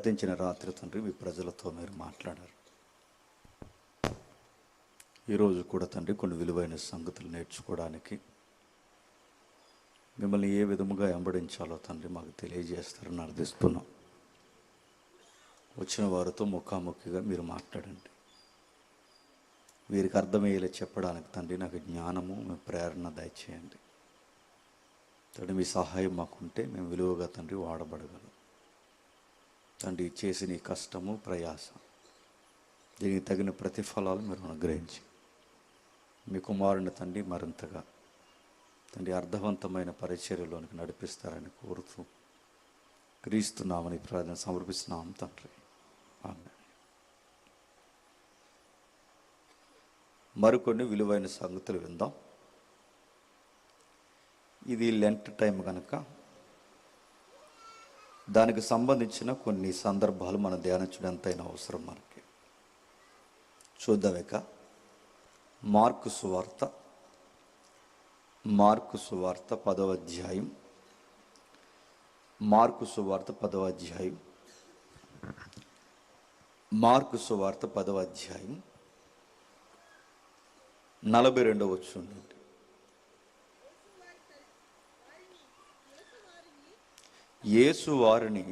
గతించిన రాత్రి తండ్రి మీ ప్రజలతో మీరు మాట్లాడారు. ఈరోజు కూడా తండ్రి కొన్ని విలువైన సంగతులు నేర్చుకోవడానికి మిమ్మల్ని ఏ విధముగా వెంబడించాలో తండ్రి మాకు తెలియజేస్తారని అర్థిస్తున్నాం. వచ్చిన వారితో ముఖాముఖిగా మీరు మాట్లాడండి. వీరికి అర్థమయ్యేలా చెప్పడానికి తండ్రి నాకు జ్ఞానము, మీ ప్రేరణ దయచేయండి. తండ్రి మీ సహాయం మాకుంటే మేము విలువగా తండ్రి వాడబడగలం. తండ్రి చేసిన ఈ కష్టము, ప్రయాస, దీనికి తగిన ప్రతిఫలాలు మీరు అనుగ్రహించి మీ కుమారుని తండ్రి మరింతగా తండ్రి అర్థవంతమైన పరిచర్యలోనికి నడిపిస్తారని కోరుతూ క్రీస్తున్నామని ప్రార్థన సమర్పిస్తున్నాం తండ్రి. ఆమేన్. మరికొన్ని విలువైన సంగతులు విందాం. ఇది లెంట్ టైం కనుక దానికి సంబంధించిన కొన్ని సందర్భాలు మనం ధ్యానించడం ఎంతైనా అవసరం మనకి. చూద్దామేక మార్కు సువార్త 10వ అధ్యాయం. మార్కు సువార్త 10వ అధ్యాయం. మార్కు సువార్త 10వ అధ్యాయం 42వ వచనం నుండి. యేసు వారిని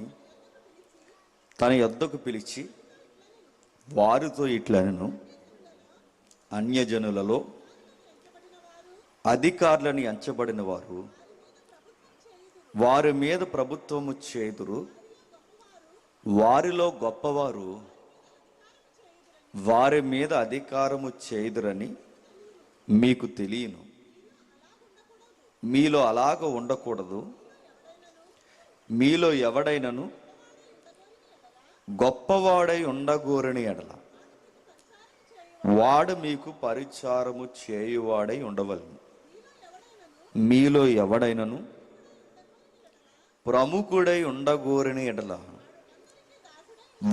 తన యొద్దకు పిలిచి వారితో ఇట్లనెను, అన్యజనులలో అధికారులని ఎంచబడిన వారు వారి మీద ప్రభుత్వము చేయుదురు, వారిలో గొప్పవారు వారి మీద అధికారము చేయుదురని మీకు తెలియను. మీలో అలాగ ఉండకూడదు. మీలో ఎవడైనను గొప్పవాడై ఉండగోరని ఎడల వాడు మీకు పరిచారము చేయువాడై ఉండవలెను. మీలో ఎవడైనను ప్రముఖుడై ఉండగోరని ఎడల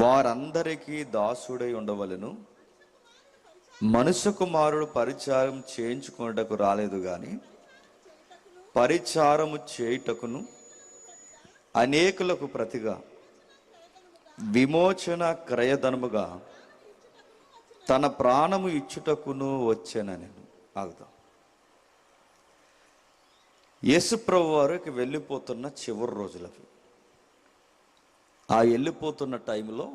వారందరికీ దాసుడై ఉండవలెను. మనుష్య కుమారుడు పరిచారం చేయించుకున్నటకు రాలేదు గాని పరిచారము చేయుటకును అనేకులకు ప్రతిగా విమోచన క్రయధనముగా తన ప్రాణము ఇచ్చుటకును వచ్చానని. ఆగుదాం. యేసుప్రభు వారికి వెళ్ళిపోతున్న చివరి రోజులవి. ఆ వెళ్ళిపోతున్న టైంలో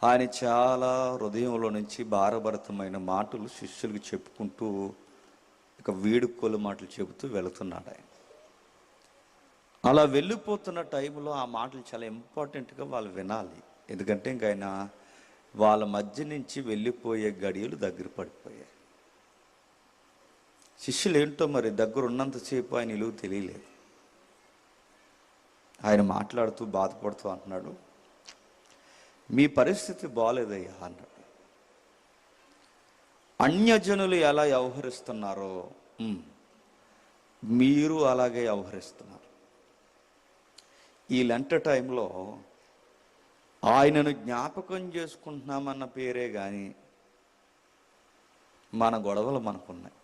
ఆయన చాలా హృదయంలో నుంచి భారభరితమైన మాటలు శిష్యులకు చెప్పుకుంటూ ఇక వీడుకోలు మాటలు చెబుతూ వెళుతున్నాడు ఆయన. అలా వెళ్ళిపోతున్న టైంలో ఆ మాటలు చాలా ఇంపార్టెంట్గా వాళ్ళు వినాలి. ఎందుకంటే ఇంక ఆయన వాళ్ళ మధ్య నుంచి వెళ్ళిపోయే గడియలు దగ్గర పడిపోయాయి. శిష్యులు ఏంటో మరి దగ్గర ఉన్నంతసేపు ఆయన విలువ తెలియలేదు. ఆయన మాట్లాడుతూ బాధపడుతూ అంటున్నాడు, మీ పరిస్థితి బాగోలేదయ్యా అన్నాడు. అన్యజనులు ఎలా వ్యవహరిస్తున్నారో మీరు అలాగే వ్యవహరిస్తున్నారు. ఈ లెంట టైంలో ఆయనను జ్ఞాపకం చేసుకుంటున్నామన్న పేరే కానీ మన గొడవలు మనకున్నాయి.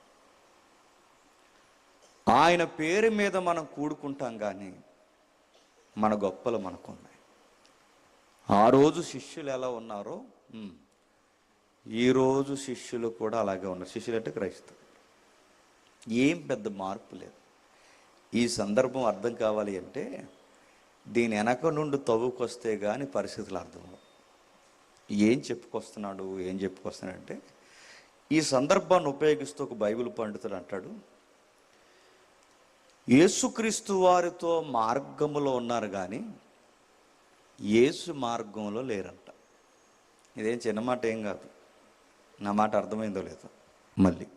ఆయన పేరు మీద మనం కూడుకుంటాం కానీ మన గొప్పలు మనకున్నాయి. ఆ రోజు శిష్యులు ఎలా ఉన్నారో ఈరోజు శిష్యులు కూడా అలాగే ఉన్నారు. శిష్యులు అంటే క్రైస్తవులు. ఏం పెద్ద మార్పు లేదు. ఈ సందర్భం అర్థం కావాలి అంటే దీని వెనక నుండి తవ్వుకొస్తే కానీ పరిస్థితులు అర్థం. ఏం చెప్పుకొస్తున్నాడంటే ఈ సందర్భాన్ని ఉపయోగిస్తూ ఒక బైబిల్ పండితుడు అంటాడు, యేసుక్రీస్తు వారితో మార్గములో ఉన్నారు కానీ యేసు మార్గంలో లేరంట. ఇదేం చిన్న మాట ఏం కాదు. నా మాట అర్థమైందో లేదో. మళ్ళీ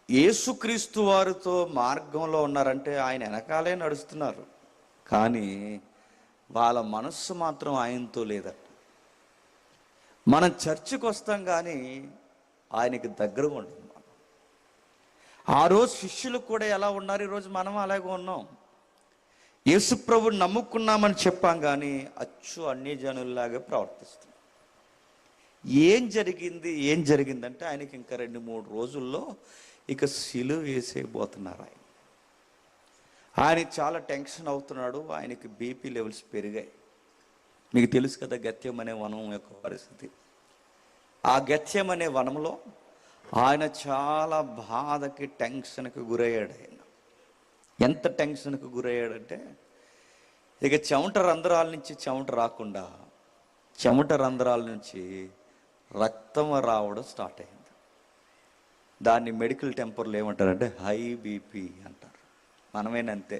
యేసుక్రీస్తు వారితో మార్గంలో ఉన్నారంటే ఆయన వెనకాలే నడుస్తున్నారు కానీ వాళ్ళ మనస్సు మాత్రం ఆయనతో లేదట. మనం చర్చికి వస్తాం కానీ ఆయనకి దగ్గరగా ఉంటుంది. ఆ రోజు శిష్యులు కూడా ఎలా ఉన్నారు, ఈరోజు మనం అలాగే ఉన్నాం. యేసుప్రభుని నమ్ముకున్నామని చెప్పాం కానీ అచ్చు అన్ని జనుల్లాగా ప్రవర్తిస్తున్నాం. ఏం జరిగిందంటే ఆయనకి ఇంకా 2-3 రోజుల్లో ఇక సిలువ వేసేయబోతున్నారు. ఆయన చాలా టెన్షన్ అవుతున్నాడు. ఆయనకి బీపీ లెవెల్స్ పెరిగాయి. మీకు తెలుసు కదా గెత్సేమనే వనం యొక్క పరిస్థితి. ఆ గెత్సేమనే వనంలో ఆయన చాలా బాధకి, టెన్షన్కి గురయ్యాడు. ఆయన ఎంత టెన్షన్కి గురయ్యాడంటే, ఇక చెమట రంధ్రాల నుంచి చెమట రాకుండా, చెమట రంధ్రాల నుంచి రక్తం రావడం స్టార్ట్ అయింది. దాన్ని మెడికల్ టెంపర్లు ఏమంటారంటే హై బీపీ అంటారు. మనమేనంతే,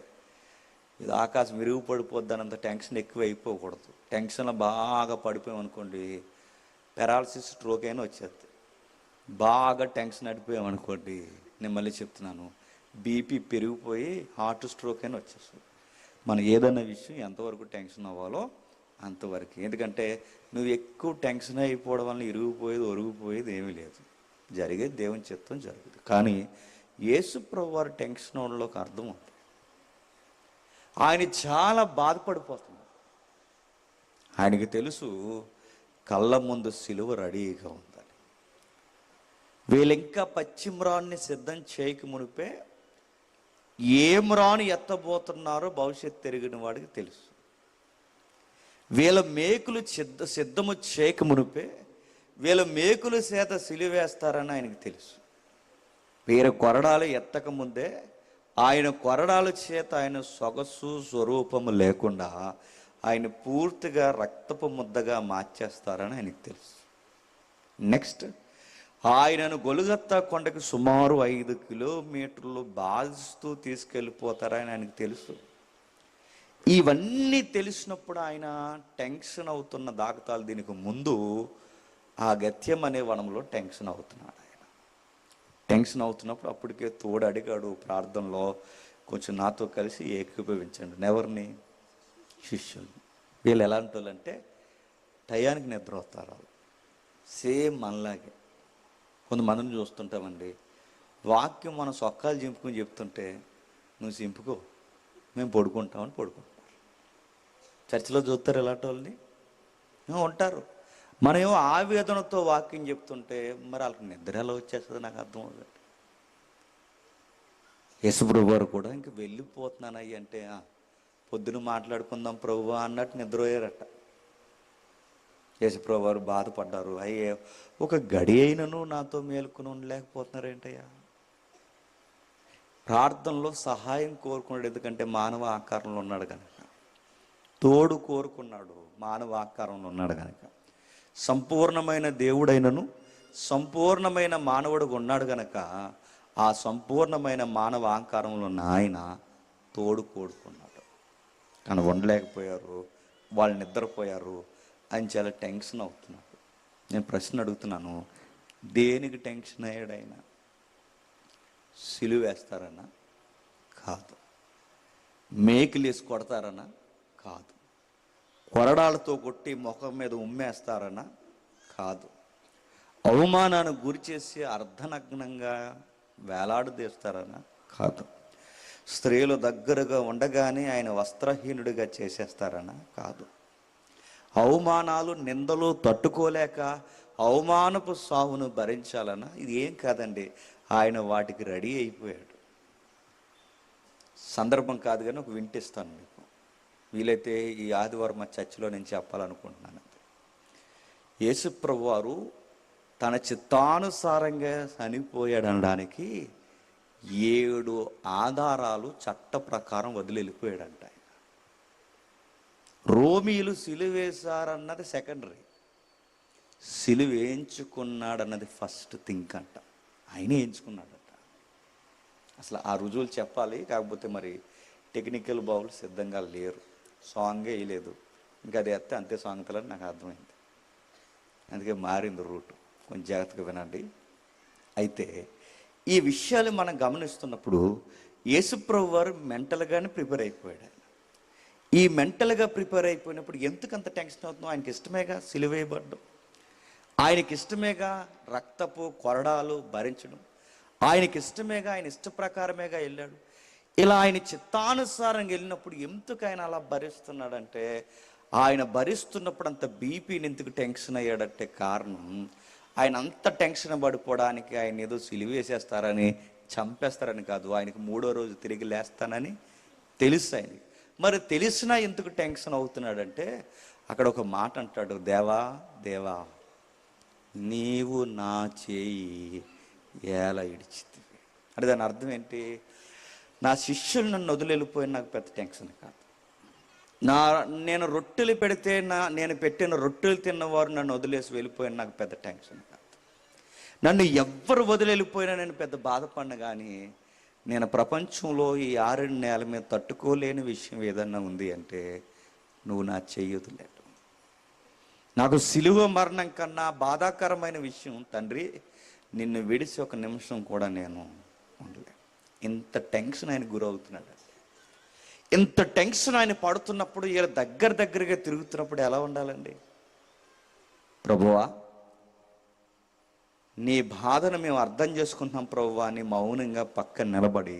ఇది ఆకాశం విరుగు పడిపోద్దనంత టెన్షన్ ఎక్కువ అయిపోకూడదు. టెన్షన్లో బాగా పడిపోయామనుకోండి, పెరాలసిస్, స్ట్రోక్ అయినా వచ్చేది. బాగా టెన్షన్ అడిపోయామనుకోండి, నేను మళ్ళీ చెప్తున్నాను, బీపీ పెరిగిపోయి హార్ట్ స్ట్రోక్ అయినా వచ్చేస్తుంది. మనం ఏదైనా విషయం ఎంతవరకు టెన్షన్ అవ్వాలో అంతవరకు. ఎందుకంటే నువ్వు ఎక్కువ టెన్షన్ అయిపోవడం వల్ల ఇరిగిపోయేది, ఒరిగిపోయేది ఏమీ లేదు. జరిగేది దేవుని చిత్తం జరుగుతుంది. కానీ యేసు ప్రభువు వారి టెన్షన్ వాళ్ళకి అర్థం ఉంది. ఆయన చాలా బాధపడిపోతున్నాడు. ఆయనకి తెలుసు కళ్ళ ముందు సిలువ రెడీగా ఉందని. వీళ్ళు ఇంకా పశ్చిమ్రాన్ని సిద్ధం చేయక మునిపే ఏ మ్రాను ఎత్తబోతున్నారో భవిష్యత్తు తిరిగిన వాడికి తెలుసు. వీళ్ళ మేకులు సిద్ధము చేయక మునిపే వీళ్ళ మేకుల చేత సిలువేస్తారని ఆయనకి తెలుసు. వీరి కొరడాలు ఎత్తక ముందే ఆయన కొరడాల చేత ఆయన సొగసు స్వరూపము లేకుండా ఆయన పూర్తిగా రక్తపు ముద్దగా మార్చేస్తారని ఆయనకు తెలుసు. నెక్స్ట్, ఆయనను గొలుగత్తా కొండకి సుమారు 5 కిలోమీటర్లు బాధిస్తూ తీసుకెళ్ళిపోతారని ఆయనకు తెలుసు. ఇవన్నీ తెలిసినప్పుడు ఆయన టెన్షన్ అవుతున్న దాఖతాలు దీనికి ముందు ఆ గెత్సేమనే వనంలో టెన్షన్ అవుతున్నాడు. ఆయన టెన్షన్ అవుతున్నప్పుడు అప్పటికే తోడు అడిగాడు ప్రార్థనలో, కొంచెం నాతో కలిసి ఏకీభవించండి. ఎవరిని? శిష్యులు. వీళ్ళు ఎలాంటి వాళ్ళు అంటే టయానికి నిద్ర అవుతారు. సేమ్ మనలాగే. కొంతమందిని చూస్తుంటామండి, వాక్యం మనం సొక్కాలు చింపుకొని చెప్తుంటే, నువ్వు చింపుకో, మేము పడుకుంటామని పడుకుంటారు. చర్చిలో చూస్తారు ఇలాంటి వాళ్ళని ఉంటారు. మనమేమో ఆవేదనతో వాక్యం చెప్తుంటే మరి వాళ్ళకి నిద్ర ఎలా వచ్చేస్తుంది నాకు అర్థం అవుతుంది. యేసుప్రభు వారు కూడా ఇంక వెళ్ళిపోతున్నానయ్యి అంటే, పొద్దున మాట్లాడుకుందాం ప్రభువా అన్నట్టు నిద్రపోయారట. యేసుప్రభు వారు బాధపడ్డారు. అయ్యే, ఒక గడి అయినను నాతో మేలుకుని ఉండలేకపోతున్నారేంటయ్యా. ప్రార్థనలో సహాయం కోరుకున్నాడు, ఎందుకంటే మానవ ఆకారంలో ఉన్నాడు కనుక. తోడు కోరుకున్నాడు, మానవ ఆకారంలో ఉన్నాడు కనుక. సంపూర్ణమైన దేవుడైనను సంపూర్ణమైన మానవుడుగా ఉన్నాడు కనుక ఆ సంపూర్ణమైన మానవ ఆకారంలో ఉన్న ఆయన తోడు కోరుకున్నాడు. కానీ ఉండలేకపోయారు, వాళ్ళు నిద్రపోయారు అని చాలా టెన్షన్ అవుతున్నాడు. నేను ప్రశ్న అడుగుతున్నాను, దేనికి టెన్షన్ అయ్యాడు ఆయన? సిలువ వేస్తారన్నా? కాదు. మేకులు వేసి కొడతారన్నా? కాదు. కొరడాలతో కొట్టి ముఖం మీద ఉమ్మేస్తారన్నా? కాదు. అవమానాన్ని గురి చేసి అర్ధనగ్నంగా వేలాడదీస్తారన్నా? కాదు. స్త్రీలు దగ్గరగా ఉండగానే ఆయన వస్త్రహీనుడిగా చేసేస్తారన్నా? కాదు. అవమానాలు, నిందలు తట్టుకోలేక అవమానపు సావును భరించాలన్నా? ఇది ఏం కాదండి, ఆయన వాటికి రెడీ అయిపోయాడు. సందర్భం కాదు కానీ ఒక వింటిస్తాను మీకు, వీలైతే ఈ ఆదివారం మా చర్చిలో నేను చెప్పాలనుకుంటున్నాను. యేసుప్రభు వారు తన చిత్తానుసారంగా చనిపోయాడు అనడానికి 7 ఆధారాలు చట్ట ప్రకారం వదిలి వెళ్ళిపోయాడంట. ఆయన రోమీలు సిలువేశారన్నది సెకండరీ, సిలువేయించుకున్నాడన్నది ఫస్ట్ థింక్ అంట. ఆయనే ఎంచుకున్నాడట. అసలు ఆ రుజువులు చెప్పాలి, కాకపోతే మరి టెక్నికల్ బావులు సిద్ధంగా లేరు, సాంగే వేయలేదు. ఇంకా అది ఎత్తే అంతే సాంగ్తలని నాకు అర్థమైంది. అందుకే మారింది రూటు, కొంచెం జాగ్రత్తగా వినండి. అయితే ఈ విషయాలు మనం గమనిస్తున్నప్పుడు యేసుప్రభు వారు మెంటల్గానే ప్రిపేర్ అయిపోయాడు. ఆయన ఈ మెంటల్గా ప్రిపేర్ అయిపోయినప్పుడు ఎందుకు అంత టెన్షన్ అవుతుందో? ఆయనకి ఇష్టమేగా సిలువేయబడ్డం, ఆయనకి ఇష్టమేగా రక్తపు కొరడాలు భరించడం, ఆయనకి ఇష్టమేగా, ఆయన ఇష్ట ప్రకారమేగా వెళ్ళాడు. ఇలా ఆయన చిత్తానుసారంగా వెళ్ళినప్పుడు ఎందుకు ఆయన అలా భరిస్తున్నాడంటే, ఆయన భరిస్తున్నప్పుడు అంత బీపీని ఎందుకు టెన్షన్ అయ్యాడంటే కారణం, ఆయన అంత టెన్షన్ పడిపోవడానికి ఆయన ఏదో సిలువేసేస్తారని, చంపేస్తారని కాదు, ఆయనకి 3వ రోజు తిరిగి లేస్తానని తెలుసు ఆయనకి. మరి తెలిసినా ఎందుకు టెన్షన్ అవుతున్నాడంటే, అక్కడ ఒక మాట అంటాడు, దేవా దేవా నీవు నా చేయి ఎలా ఇడిచితివి. అంటే దాని అర్థం ఏంటి? నా శిష్యులు నన్ను వదిలి వెళ్ళిపోయిన నాకు పెద్ద టెన్షన్ కాదు. నేను రొట్టెలు పెడితే నేను పెట్టిన రొట్టెలు తిన్నవారు నన్ను వదిలేసి వెళ్ళిపోయిన నాకు పెద్ద టెన్షన్ కాదు. నన్ను ఎవ్వరు వదిలి వెళ్ళిపోయినా నేను పెద్ద బాధపడిన, కానీ నేను ప్రపంచంలో ఈ 6 నేల మీద తట్టుకోలేని విషయం ఏదన్నా ఉంది అంటే నువ్వు నా చెయ్యి వదిలేడు. నాకు సిలువ మరణం కన్నా బాధాకరమైన విషయం తండ్రి, నిన్ను విడిచి ఒక నిమిషం కూడా నేను ఉండలే. ఇంత టెన్షన్ ఆయన గురవుతున్నాడు. ఇంత టెన్షన్ ఆయన పడుతున్నప్పుడు, ఇలా దగ్గరగా తిరుగుతున్నప్పుడు ఎలా ఉండాలండి? ప్రభువా నీ బాధను మేము అర్థం చేసుకుంటున్నాం ప్రభువా అని మౌనంగా పక్కన నిలబడి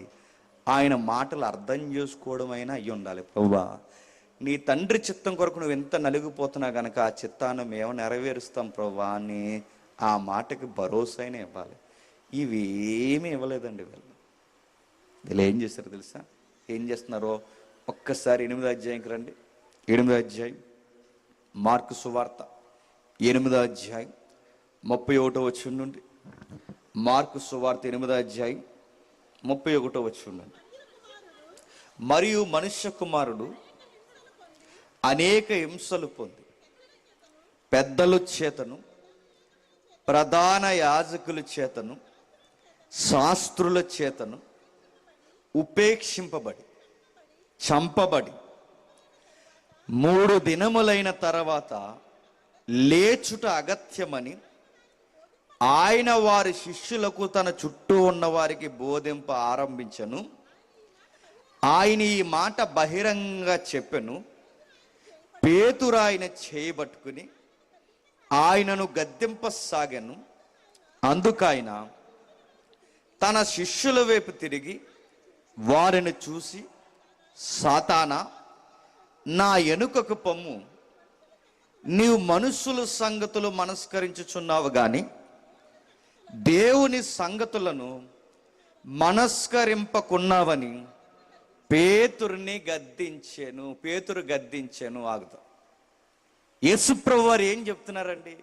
ఆయన మాటలు అర్థం చేసుకోవడమైనా అయ్యి ఉండాలి. ప్రభువా నీ తండ్రి చిత్తం కొరకు నువ్వు ఎంత నలిగిపోతున్నా కనుక ఆ చిత్తాన్ని మేము నెరవేరుస్తాం ప్రభువా అని ఆ మాటకి భరోసానే ఇవ్వాలి. ఇవి ఏమీ ఇవ్వలేదండి వీళ్ళు ఏం చేశారు తెలుసా? ఏం చేస్తున్నారో ఒక్కసారి 8వ అధ్యాయంకి రండి. 8వ అధ్యాయం మార్కు సువార్త 8వ అధ్యాయం 31వ వచనం నుండి. మార్కు సువార్త 8వ అధ్యాయం 31వ వచనం నుండి. మరియు మనుష్య కుమారుడు అనేక హింసలు పొంది పెద్దల చేతను, ప్రధాన యాజకుల చేతను, శాస్త్రుల చేతను ఉపేక్షింపబడి చంపబడి 3 దినములైన తర్వాత లేచుట అగత్యమని ఆయన వారి శిష్యులకు తన చుట్టూ ఉన్న వారికి బోధింప ఆరంభించను. ఆయన ఈ మాట బహిరంగంగా చెప్పెను. పేతురు ఆయన చేయబట్టుకుని ఆయనను గద్దింపసాగాను. అందుకైన తన శిష్యుల వైపు తిరిగి వారిని చూసి, సాతానా నా ఎనుకకు పొమ్ము, నీవు మనుషుల సంగతులు మనస్కరించుచున్నావు గాని దేవుని సంగతులను మనస్కరింపకున్నావని పేతురు గద్దించాను. ఆగుతా. యేసుప్రభు వారు ఏం చెప్తున్నారండి?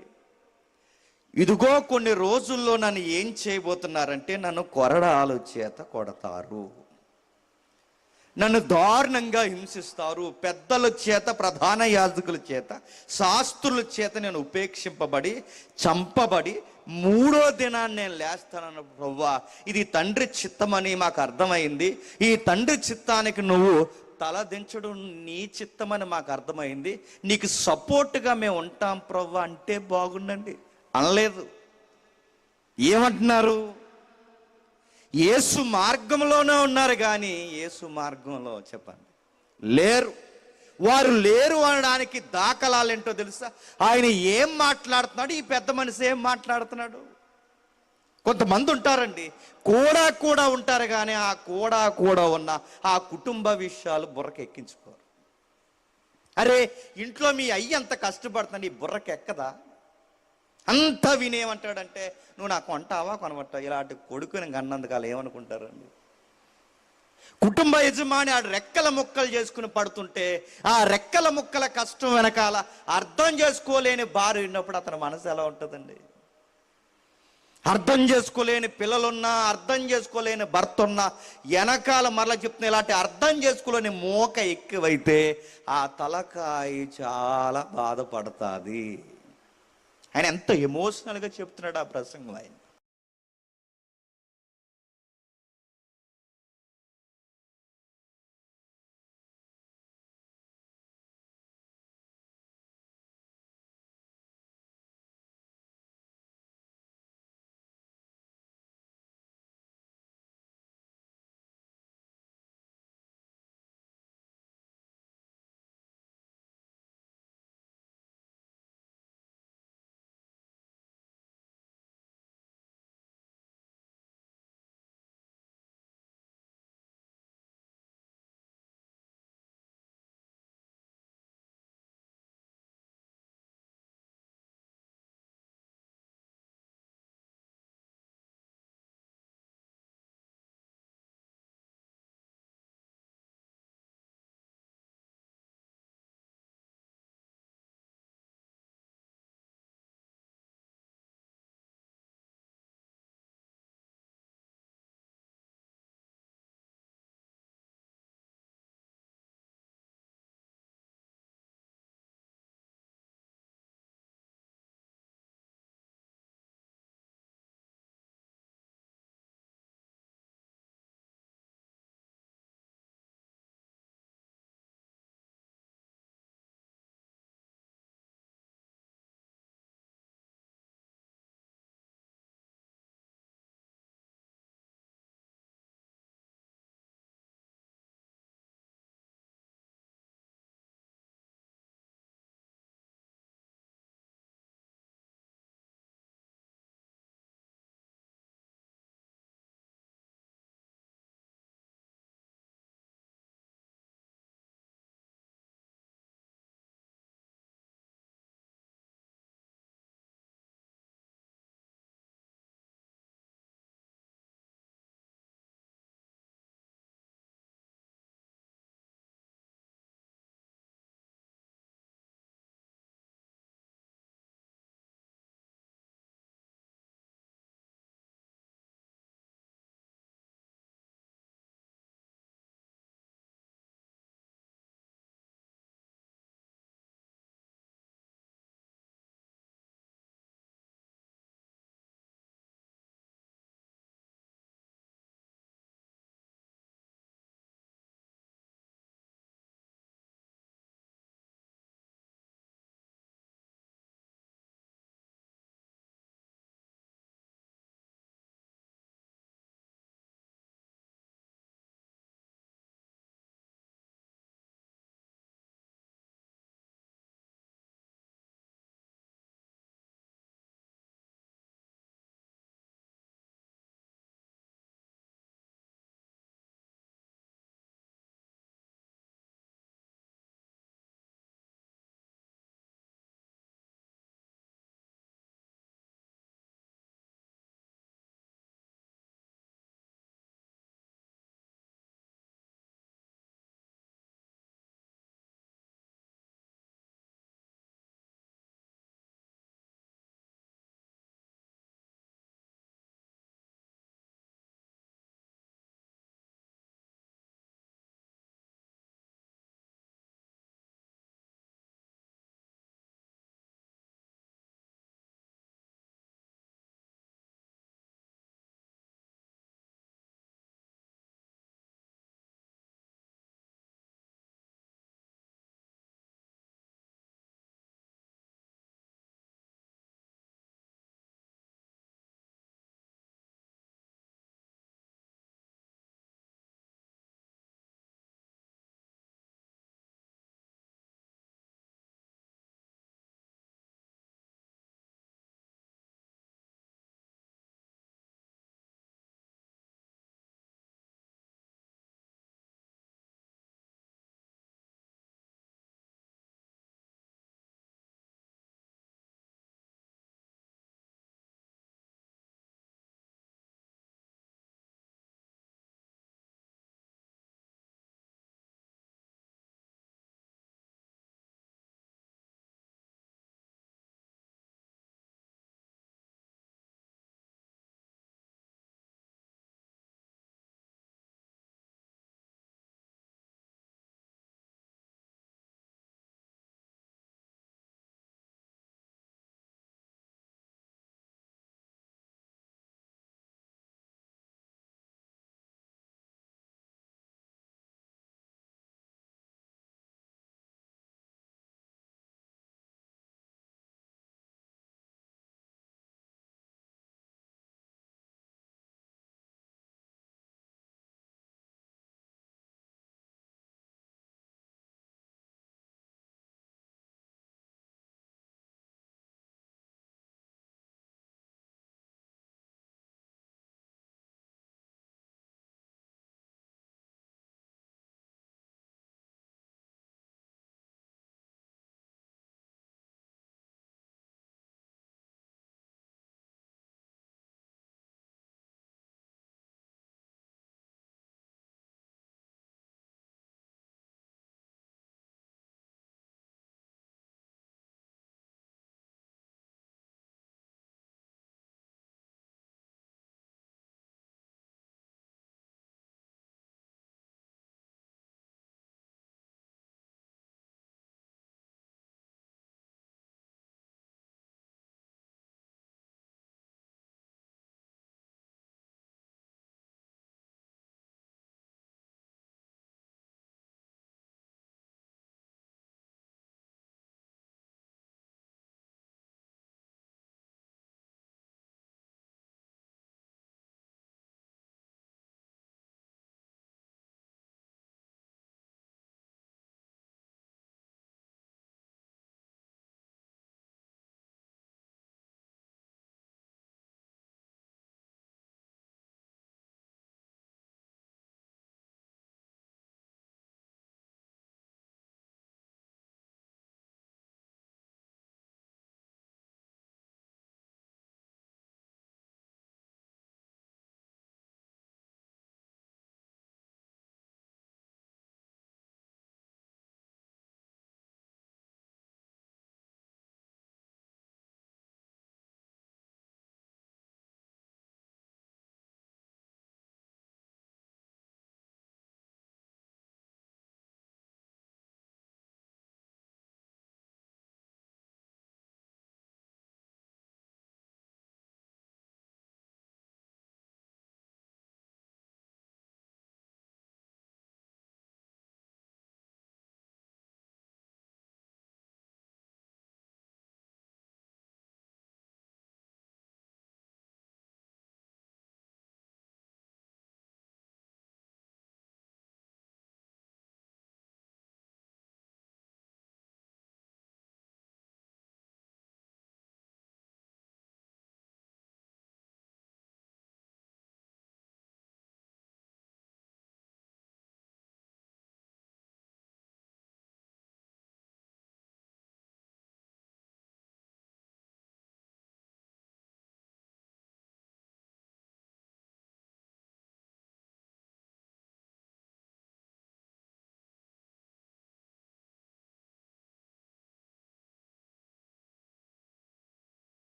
ఇదిగో కొన్ని రోజుల్లో నన్ను ఏం చేయబోతున్నారంటే నన్ను కొరడాల చేత కొడతారు, నన్ను దారుణంగా హింసిస్తారు, పెద్దల చేత, ప్రధాన యాజకుల చేత, శాస్త్రుల చేత నేను ఉపేక్షింపబడి చంపబడి 3వ దినాన్ని నేను లేస్తానన్న ప్రభువా, ఇది తండ్రి చిత్తమని మాకు అర్థమైంది. ఈ తండ్రి చిత్తానికి నువ్వు తలదించడం నీ చిత్తమని మాకు అర్థమైంది. నీకు సపోర్ట్గా మేము ఉంటాం ప్రభువా అంటే బాగుండండి అనలేదు. ఏమంటున్నారు? యేసు మార్గంలోనే ఉన్నారు కానీ యేసు మార్గంలో చెప్పండి లేరు. వారు లేరు అనడానికి దాఖలాలు ఏంటో తెలుసా? ఆయన ఏం మాట్లాడుతున్నాడు, ఈ పెద్ద మనిషి ఏం మాట్లాడుతున్నాడు. కొంతమంది ఉంటారండి, కూడా ఉంటారు కానీ ఆ కూడా ఉన్న ఆ కుటుంబ విషయాలు బుర్రకి ఎక్కించుకోరు. అరే ఇంట్లో మీ అయ్యి అంత కష్టపడుతున్నాడు, ఈ బుర్రకి ఎక్కదా? అంతా వినేమంటాడంటే, నువ్వు నాకు కొంటావా కొనబట్టావు. ఇలాంటి కొడుకుని కన్నందుకు ఏమనుకుంటారండి? కుటుంబ యజమాని ఆడు రెక్కల ముక్కలు చేసుకుని పడుతుంటే ఆ రెక్కల ముక్కల కష్టం వెనకాల అర్థం చేసుకోలేని భార్య ఉన్నప్పుడు అతని మనసు ఎలా ఉంటుందండి? అర్థం చేసుకోలేని పిల్లలున్నా, అర్థం చేసుకోలేని భర్త ఉన్నా, వెనకాల మరలా చెప్తున్నా ఇలాంటి అర్థం చేసుకోలేని మోక ఎక్కువైతే ఆ తలకాయ చాలా బాధపడుతుంది. ఆయన ఎంత ఎమోషనల్గా చెప్తున్నాడు ఆ ప్రసంగం ఆయన.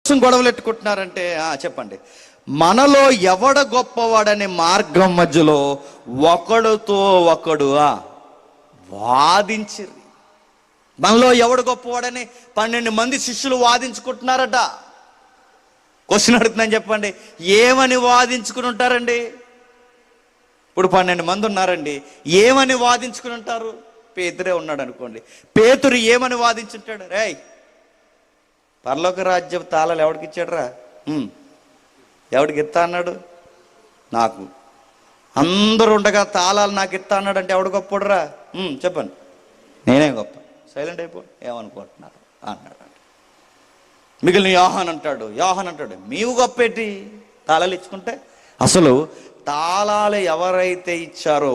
గొడవలు ఎట్టుకుంటున్నారంటే చెప్పండి, మనలో ఎవడ గొప్పవాడనే మార్గం మధ్యలో ఒకడుతో ఒకడు వాదించిరి. మనలో ఎవడు గొప్పవాడని 12 మంది శిష్యులు వాదించుకుంటున్నారట. క్వశ్చన్ అడుగుతున్నాను, చెప్పండి, ఏమని వాదించుకుని ఉంటారండి? ఇప్పుడు 12 మంది ఉన్నారండి, ఏమని వాదించుకుని ఉంటారు? పేతురే ఉన్నాడు అనుకోండి, పేతురు ఏమని వాదించుంటాడు? రేయ్, పరలోక రాజ్యం తాళాలు ఎవడికి ఇచ్చాడురా? ఎవడికి ఇస్తా అన్నాడు? నాకు. అందరూ ఉండగా తాళాలు నాకు ఇస్తా అన్నాడు అంటే ఎవడు గొప్పడురా? చెప్పండి, నేనే గొప్ప. సైలెంట్ అయిపోయి ఏమనుకుంటున్నారు అన్నాడు. మిగిలిన యోహాన్ అంటాడు మీవు గొప్పేటి తాళాలు ఇచ్చుకుంటే? అసలు తాళాలు ఎవరైతే ఇచ్చారో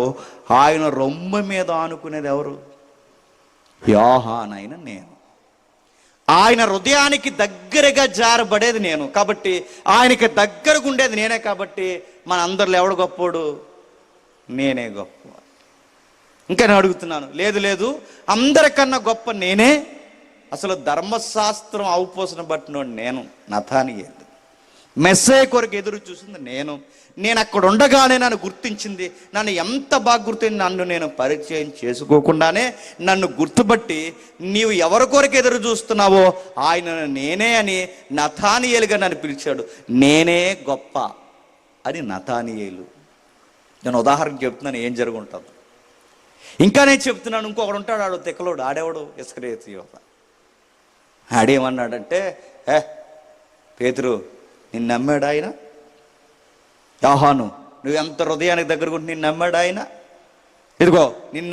ఆయన రొమ్ము మీద ఆనుకునేది ఎవరు? యోహాన్ అయిన నేను. ఆయన హృదయానికి దగ్గరగా జారబడేది నేను కాబట్టి, ఆయనకి దగ్గరగా ఉండేది నేనే కాబట్టి, మన అందరిలో ఎవడు గొప్పోడు? నేనే గొప్ప. ఇంకా నేను అడుగుతున్నాను, లేదు అందరికన్నా గొప్ప నేనే. అసలు ధర్మశాస్త్రం అవుపోసిన బట్టినోడు నేను, నతానియేలు. మెస్సయ్య కొరకు ఎదురు చూసింది నేను అక్కడ ఉండగానే నన్ను గుర్తించింది. నన్ను ఎంత బాగా గుర్తింది, నన్ను నేను పరిచయం చేసుకోకుండానే నన్ను గుర్తుపట్టి, నీవు ఎవరి కొరకు ఎదురు చూస్తున్నావో ఆయన నేనే అని నతానియేలుగా నన్ను పిలిచాడు. నేనే గొప్ప అని నతానియేలు. నేను ఉదాహరణ చెప్తున్నాను, ఏం జరుగుంటుంది. ఇంకా నేను చెప్తున్నాను, ఇంకొకడు ఉంటాడు, ఆడు తెక్కలోడు. ఆడేవాడు ఇస్కరియోతు యోధ. ఆడేమన్నాడంటే, పేతురు నిన్ను నమ్మాడు ఆయన? యోహాను నువ్వు ఎంత హృదయానికి దగ్గరకు ఉంటే నిన్ను నమ్మాడు ఆయన? ఇదిగో నిన్ను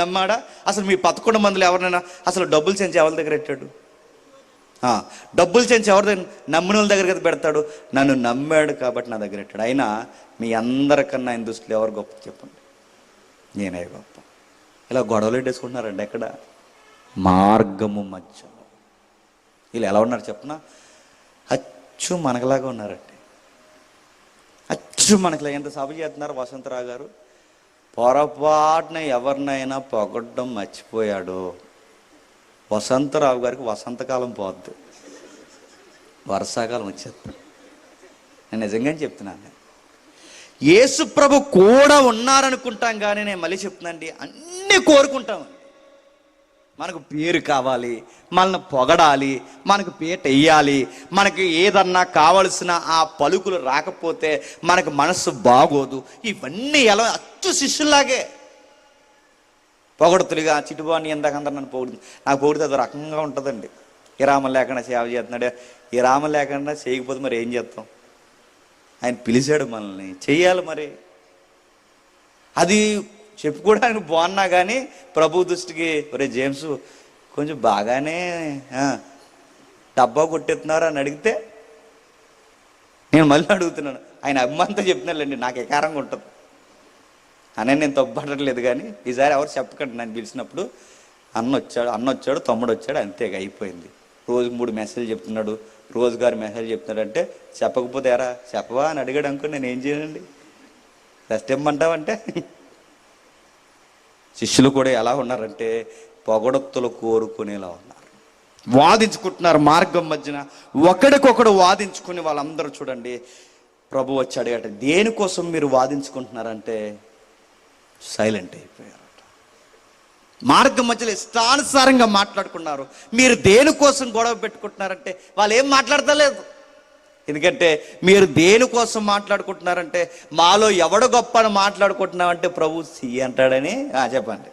నమ్మాడా? అసలు మీ 11 మందిలో ఎవరినైనా అసలు డబ్బులు చెంచి ఎవరి దగ్గర పెట్టాడు? డబ్బులు చెంచి ఎవరి దగ్గర? నమ్మిన వాళ్ళ దగ్గర కదా పెడతాడు. నన్ను నమ్మాడు కాబట్టి నా దగ్గర పెట్టాడు. అయినా మీ అందరికన్నా ఆయన దృష్టిలో ఎవరు గొప్ప చెప్పండి? నేనే గొప్ప. ఇలా గొడవలు పెట్టేసుకుంటున్నారండి. ఎక్కడ? మార్గము మధ్యలో. వీళ్ళు ఎలా ఉన్నారు చెప్పనా? అచ్చు మనకలాగా ఉన్నారండి. అచ్చు మనకిలా. ఎంత సభ చేస్తున్నారు వసంతరావు గారు? పొరపాటున ఎవరినైనా పొగడ్డం మర్చిపోయాడు, వసంతరావు గారికి వసంతకాలం పోద్ది, వర్షాకాలం వచ్చేస్తుంది. నేను నిజంగానే చెప్తున్నాను. యేసు ప్రభు కూడా ఉన్నారనుకుంటాం, కానీ నేను మళ్ళీ చెప్తున్నానండి, అన్నీ కోరుకుంటాం. మనకు పేరు కావాలి, మనల్ని పొగడాలి, మనకు పేట వెయ్యాలి, మనకి ఏదన్నా కావలసిన ఆ పలుకులు రాకపోతే మనకు మనసు బాగోదు. ఇవన్నీ ఎలా అచ్చు శిష్యుల్లాగే పొగడుతులుగా చిటుబాని ఎందాక అందరు నన్ను పొగుడుతుంది. నాకు పొగిడితే అది రకంగా ఉంటుందండి. ఈ రామం లేకుండా సేవ చేస్తున్నాడు, ఈ రామం లేకుండా చేయకపోతే మరి ఏం చేస్తాం? ఆయన పిలిచాడు మనల్ని, చెయ్యాలి. మరి అది చెప్పుకోవడానికి బాగున్నా కానీ ప్రభు దృష్టికి ఒరే జేమ్స్ కొంచెం బాగానే డబ్బా కొట్టేస్తున్నారు అని అడిగితే నేను మళ్ళీ అడుగుతున్నాను. ఆయన అభిమానంతో చెప్తున్నానండి, నాకు ఎకారంగా ఉంటుంది అనే నేను తప్పట్లేదు. కానీ ఈసారి ఎవరు చెప్పకండి. నన్ను పిలిచినప్పుడు అన్న వచ్చాడు తమ్ముడు వచ్చాడు, అంతే అయిపోయింది. రోజుకు 3 మెసేజ్ చెప్తున్నాడు, రోజుగారు మెసేజ్ చెప్తున్నాడు అంటే చెప్పకపోతే ఎరా చెప్పవా అని అడిగాడు అనుకో, నేను ఏం చేయనండి? రెస్ట్ ఇమ్మంటావంటే. శిష్యులు కూడా ఎలా ఉన్నారంటే పొగడొత్తులు కోరుకునేలా ఉన్నారు, వాదించుకుంటున్నారు మార్గం మధ్యన. ఒకడికొకడు వాదించుకుని వాళ్ళందరూ చూడండి, ప్రభు వచ్చి అడిగాట, దేనికోసం మీరు వాదించుకుంటున్నారంటే సైలెంట్ అయిపోయారట. మార్గం మధ్యలో ఇష్టానుసారంగా మాట్లాడుకున్నారు. మీరు దేనికోసం గొడవ పెట్టుకుంటున్నారంటే వాళ్ళు ఏం మాట్లాడతలేదు. ఎందుకంటే మీరు దేనికోసం మాట్లాడుకుంటున్నారంటే మాలో ఎవడు గొప్ప అని మాట్లాడుకుంటున్నామంటే ప్రభు సి అంటాడని చెప్పండి.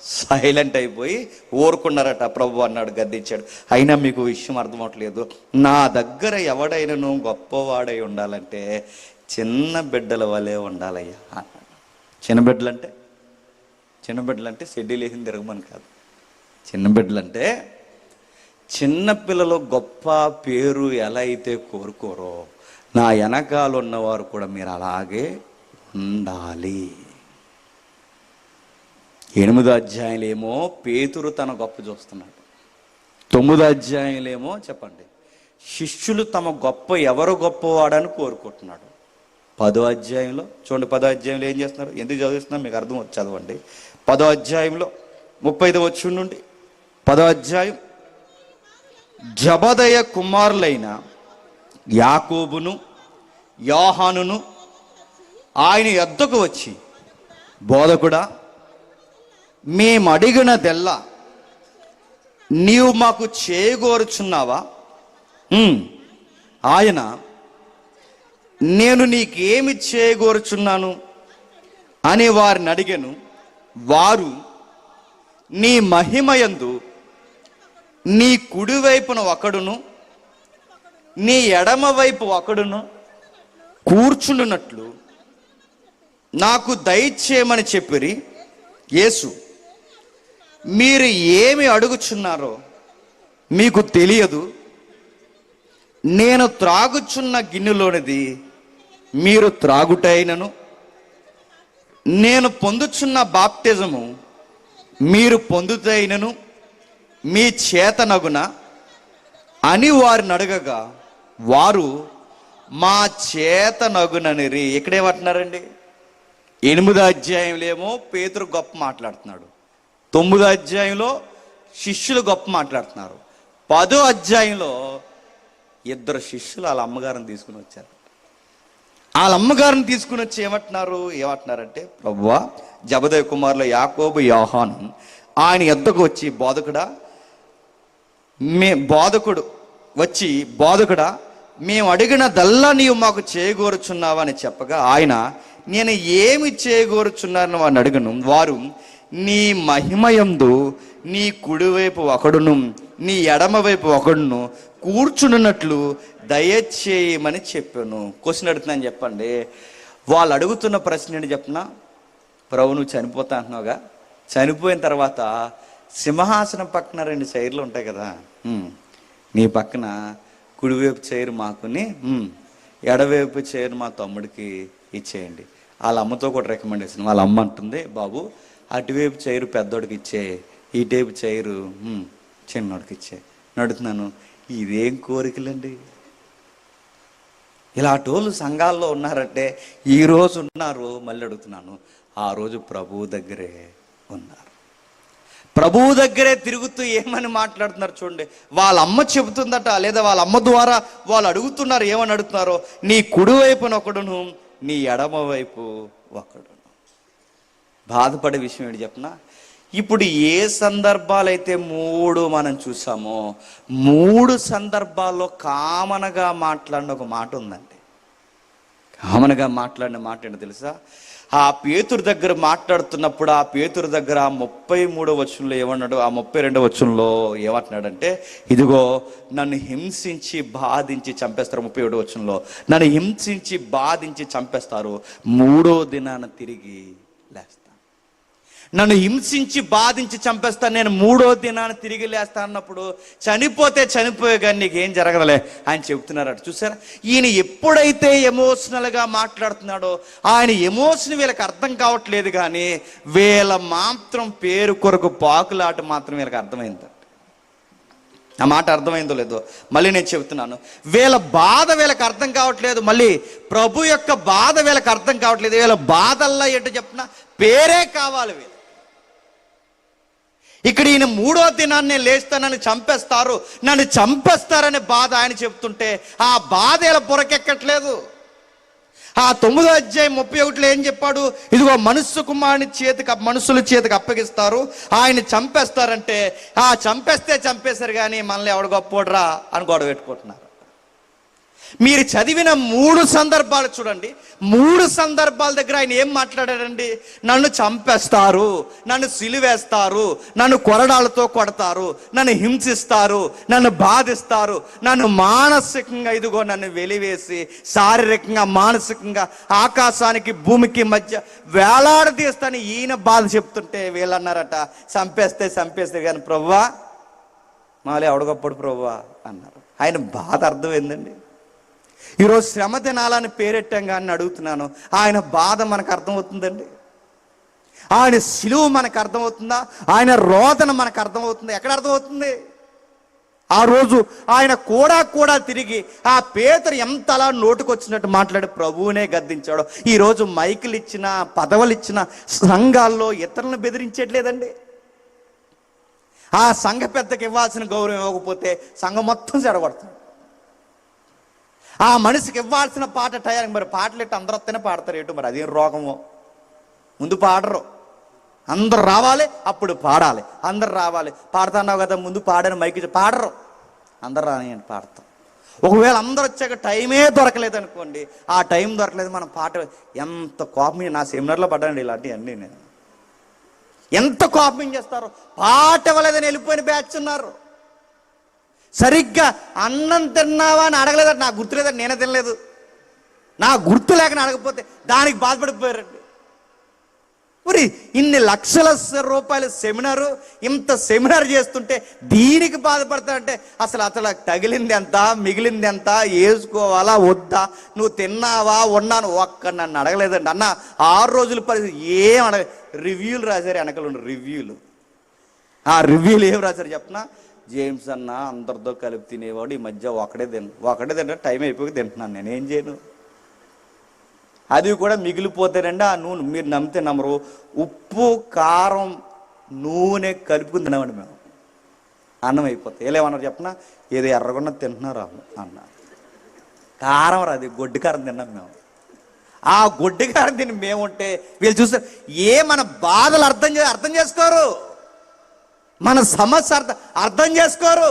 సైలెంట్ అయిపోయి ఊరుకున్నారట. ప్రభు అన్నాడు, గద్దించాడు, అయినా మీకు విషయం అర్థమవట్లేదు, నా దగ్గర ఎవడైనా గొప్పవాడై ఉండాలంటే చిన్న బిడ్డల వలె ఉండాలయ్యా అన్నాడు. చిన్న బిడ్డలంటే షెడ్యూల్ వేసింది తిరగమని కాదు. చిన్న బిడ్డలంటే చిన్నపిల్లలు గొప్ప పేరు ఎలా అయితే కోరుకోరో నా వెనకాల ఉన్నవారు కూడా మీరు అలాగే ఉండాలి. 8వ అధ్యాయంలో పేతురు తన గొప్ప చూస్తున్నాడు. 9వ అధ్యాయంలో చెప్పండి శిష్యులు తమ గొప్ప ఎవరు గొప్పవాడని కోరుకుంటున్నాడు. 10వ అధ్యాయంలో చూడండి, 10వ అధ్యాయంలో ఏం చేస్తున్నారు? ఎందుకు చదివిస్తున్నా మీకు అర్థం చదవండి. 10వ అధ్యాయంలో 35వ వచనం నుండి 10వ అధ్యాయం జబదయ కుమారులైన యాకోబును యోహానును ఆయన యొద్దకు వచ్చి, బోధకుడా, మేము అడిగినదెల్లా నీవు మాకు చేయగోరుచున్నావా? ఆయన, నేను నీకేమి చేయగోరుచున్నాను అని వారిని అడిగాను. వారు, నీ మహిమయందు నీ కుడివైపున ఒకడును నీ ఎడమ వైపు ఒకడును కూర్చుండునట్లు నాకు దయచేయమని చెప్పిరి. యేసు, మీరు ఏమి అడుగుచున్నారో మీకు తెలియదు. నేను త్రాగుచున్న గిన్నెలోనిది మీరు త్రాగుటైనను, నేను పొందుచున్న బాప్టిజము మీరు పొందుటైనను మీ చేతనగున అని వారిని అడగగా, వారు మా చేతనగుననిరి. ఇక్కడేమంటున్నారండి? 8వ అధ్యాయంలో పేతురు గొప్ప మాట్లాడుతున్నాడు, 9వ అధ్యాయంలో శిష్యులు గొప్ప మాట్లాడుతున్నారు, 10వ అధ్యాయంలో 2 శిష్యులు వాళ్ళ అమ్మగారిని తీసుకుని వచ్చారు. వాళ్ళ అమ్మగారిని తీసుకుని వచ్చి ఏమంటున్నారంటే, ప్రభువా, జబదయి కుమారుల యాకోబు యోహాను ఆయన యొద్దకు వచ్చి, బోధకుడా, మేము అడిగినదల్లా నీవు మాకు చేయగోరుచున్నావా అని చెప్పగా, ఆయన, నేను ఏమి చేయగోరుచున్నారని వారిని అడిగను. వారు, నీ మహిమయందు నీ కుడివైపు ఒకడును నీ ఎడమ వైపు ఒకడును కూర్చున్నట్లు దయచేయమని చెప్పాను. క్వశ్చన్ అడుగుతున్నాను, చెప్పండి. వాళ్ళు అడుగుతున్న ప్రశ్న ఏంటి చెప్పనా? ప్రభు, నువ్వు చనిపోతా అంటున్నావుగా, చనిపోయిన తర్వాత సింహాసనం పక్కన 2 చైర్లు ఉంటాయి కదా, నీ పక్కన కుడివైపు చైర్ మాకుని ఎడవైపు చైర్ మా తమ్ముడికి ఇచ్చేయండి. వాళ్ళ అమ్మతో కూడా రికమెండేషన్. వాళ్ళ అమ్మ అంటుంది, బాబు, అటువైపు చైరు పెద్దోడికి ఇచ్చే, ఇటువైపు చైరు చిన్నోడికి ఇచ్చే. నడుతున్నాను, ఇదేం కోరికలండి? ఇలాంటి వాళ్ళు సంఘాల్లో ఉన్నారంటే ఈరోజు ఉన్నారు. మళ్ళీ అడుగుతున్నాను, ఆ రోజు ప్రభువు దగ్గరే ఉన్నారు. ప్రభువు దగ్గరే తిరుగుతూ ఏమని మాట్లాడుతున్నారు చూడండి. వాళ్ళ అమ్మ చెబుతుందట, లేదా వాళ్ళ అమ్మ ద్వారా వాళ్ళు అడుగుతున్నారు. ఏమని అడుగుతున్నారో, నీ కుడివైపున ఒకడును నీ ఎడమ వైపు ఒకడును. బాధపడే విషయం ఏంటి చెప్పనా? ఇప్పుడు ఏ సందర్భాలైతే 3 మనం చూసామో, 3 సందర్భాల్లో కామన్గా మాట్లాడిన ఒక మాట ఉందండి. కామన్గా మాట్లాడిన మాట ఏంటో తెలుసా? ఆ పేతురు దగ్గర మాట్లాడుతున్నప్పుడు, ఆ పేతురు దగ్గర 33వ వచనంలో ఏమన్నాడు, ఆ 32వ వచనంలో ఏమంటున్నాడంటే, ఇదిగో నన్ను హింసించి బాధించి చంపేస్తారు. 37వ వచనంలో, నన్ను హింసించి బాధించి చంపేస్తారు, 3వ దినాన తిరిగి లేస్తాను. నన్ను హింసించి బాధించి చంపేస్తాను, నేను 3వ దినాన తిరిగి లేస్తా అన్నప్పుడు, చనిపోయే కానీ నీకేం జరగదులే ఆయన చెబుతున్నారట. చూసారా? ఈయన ఎప్పుడైతే ఎమోషనల్గా మాట్లాడుతున్నాడో, ఆయన ఎమోషన్ వీళ్ళకి అర్థం కావట్లేదు, కానీ వీళ్ళ మాత్రం పేరు కొరకు పాకులాట మాత్రం వీళ్ళకి అర్థమైంది. ఆ మాట అర్థమైందో లేదో మళ్ళీ నేను చెబుతున్నాను. వీళ్ళ బాధ వీళ్ళకి అర్థం కావట్లేదు, మళ్ళీ ప్రభు యొక్క బాధ వీళ్ళకి అర్థం కావట్లేదు. వీళ్ళ బాధల్లా ఏంటో చెప్పిన పేరే కావాలి వీళ్ళు. ఇక్కడ ఈయన 3వ దినాన్ని నేను లేస్తానని చంపేస్తారు, నన్ను చంపేస్తారనే బాధ ఆయన చెప్తుంటే, ఆ బాధ ఇలా బురకెక్కట్లేదు. ఆ 9వ అధ్యాయం 31లో ఏం చెప్పాడు? ఇదిగో మనుషుల చేతికి అప్పగిస్తారు, ఆయన చంపేస్తారంటే, చంపేశారు కానీ మనల్ని ఎవడు గొప్పోడ్రా అని గొడవ పెట్టుకుంటున్నారు. మీరు చదివిన 3 సందర్భాలు చూడండి. 3 సందర్భాల దగ్గర ఆయన ఏం మాట్లాడారండి? నన్ను చంపేస్తారు, నన్ను సిలువేస్తారు, నన్ను కొరడాలతో కొడతారు, నన్ను హింసిస్తారు, నన్ను బాధిస్తారు, నన్ను మానసికంగా ఇదిగో నన్ను వెలివేసి శారీరకంగా మానసికంగా ఆకాశానికి భూమికి మధ్య వేలాడదీస్తాను ఈయన బాధ చెప్తుంటే, వీళ్ళన్నారట చంపేస్తే కానీ ప్రభువా మాలే ఎవడగొప్పడు ప్రభువా అన్నారు. ఆయన బాధ అర్థమైందండి. ఈరోజు శ్రమ దినాలని పేరెట్టాం కానీ అడుగుతున్నాను, ఆయన బాధ మనకు అర్థమవుతుందండి? ఆయన సిలువ మనకు అర్థమవుతుందా? ఆయన రోదన మనకు అర్థమవుతుందా? ఎక్కడ అర్థమవుతుంది? ఆ రోజు ఆయన కూడా తిరిగి ఆ పేతురు ఎంతలా నోటుకొచ్చినట్టు మాట్లాడి ప్రభువునే గద్దించాడు. ఈరోజు మైకులు ఇచ్చిన, పదవులు ఇచ్చిన సంఘాల్లో ఇతరులను బెదిరించట్లేదండి. ఆ సంఘ పెద్దకి ఇవ్వాల్సిన గౌరవం ఇవ్వకపోతే సంఘం మొత్తం చెడగొడతాడు. ఆ మనిషికి ఇవ్వాల్సిన పాట టయానికి, మరి పాటలు ఎట్టు అందరూ వస్తేనే పాడతారు ఏటు, మరి అదేం రోగమో. ముందు పాడరు, అందరు రావాలి అప్పుడు పాడాలి, అందరు రావాలి. పాడుతున్నావు కదా ముందు పాడని మైకి పాడరు, అందరు రాని పాడతాం. ఒకవేళ అందరు వచ్చాక టైమే దొరకలేదు అనుకోండి, ఆ టైం దొరకలేదు మనం పాట, ఎంత కోపం. నా సెమినార్లో పడ్డానండి ఇలాంటివన్నీ. నేను ఎంత కోపం చేస్తారు, పాట ఇవ్వలేదని వెళ్ళిపోయిన బ్యాచ్ ఉన్నారు. సరిగ్గా అన్నం తిన్నావా అని అడగలేదంటే, నాకు గుర్తులేదండి, నేనే తినలేదు, నా గుర్తు లేకని అడగకపోతే దానికి బాధపడిపోయారండి. మరి ఇన్ని లక్షల రూపాయల సెమినారు, ఇంత సెమినార్ చేస్తుంటే దీనికి బాధపడతాడంటే అసలు తగిలింది ఎంత, మిగిలింది ఎంత, వేసుకోవాలా వద్దా, నువ్వు తిన్నావా ఉన్నాను, ఒక్క నన్ను అడగలేదండి. అన్న 6 రోజుల పరిస్థితి ఏం అడగ, రివ్యూలు రాశారు వెనకలు రివ్యూలు. ఆ రివ్యూలు ఏం రాశారు చెప్పనా, జేమ్స్ అన్న అందరితో కలిపి తినేవాడు, ఈ మధ్య ఒకటే తింటా, టైం అయిపోయి తింటున్నాను, నేనేం చేయను. అది కూడా మిగిలిపోతేనండి ఆ నూనె, మీరు నమ్మితే నమ్మరు, ఉప్పు కారం నూనె కలుపుకుని తినమండి మేము, అన్నం అయిపోతాయి. ఏలేమన్నారు చెప్పనా, ఏదో ఎర్రగొన్న తింటున్నారు అన్నారు. కారం రాదు, గొడ్డు కారం తిన్నాం మేము. ఆ గొడ్డు కారం తిని మేముంటే వీళ్ళు చూస్తారు, మన బాధలు అర్థం చేసుకోరు, మన సమస్య అర్థం చేసుకోరు.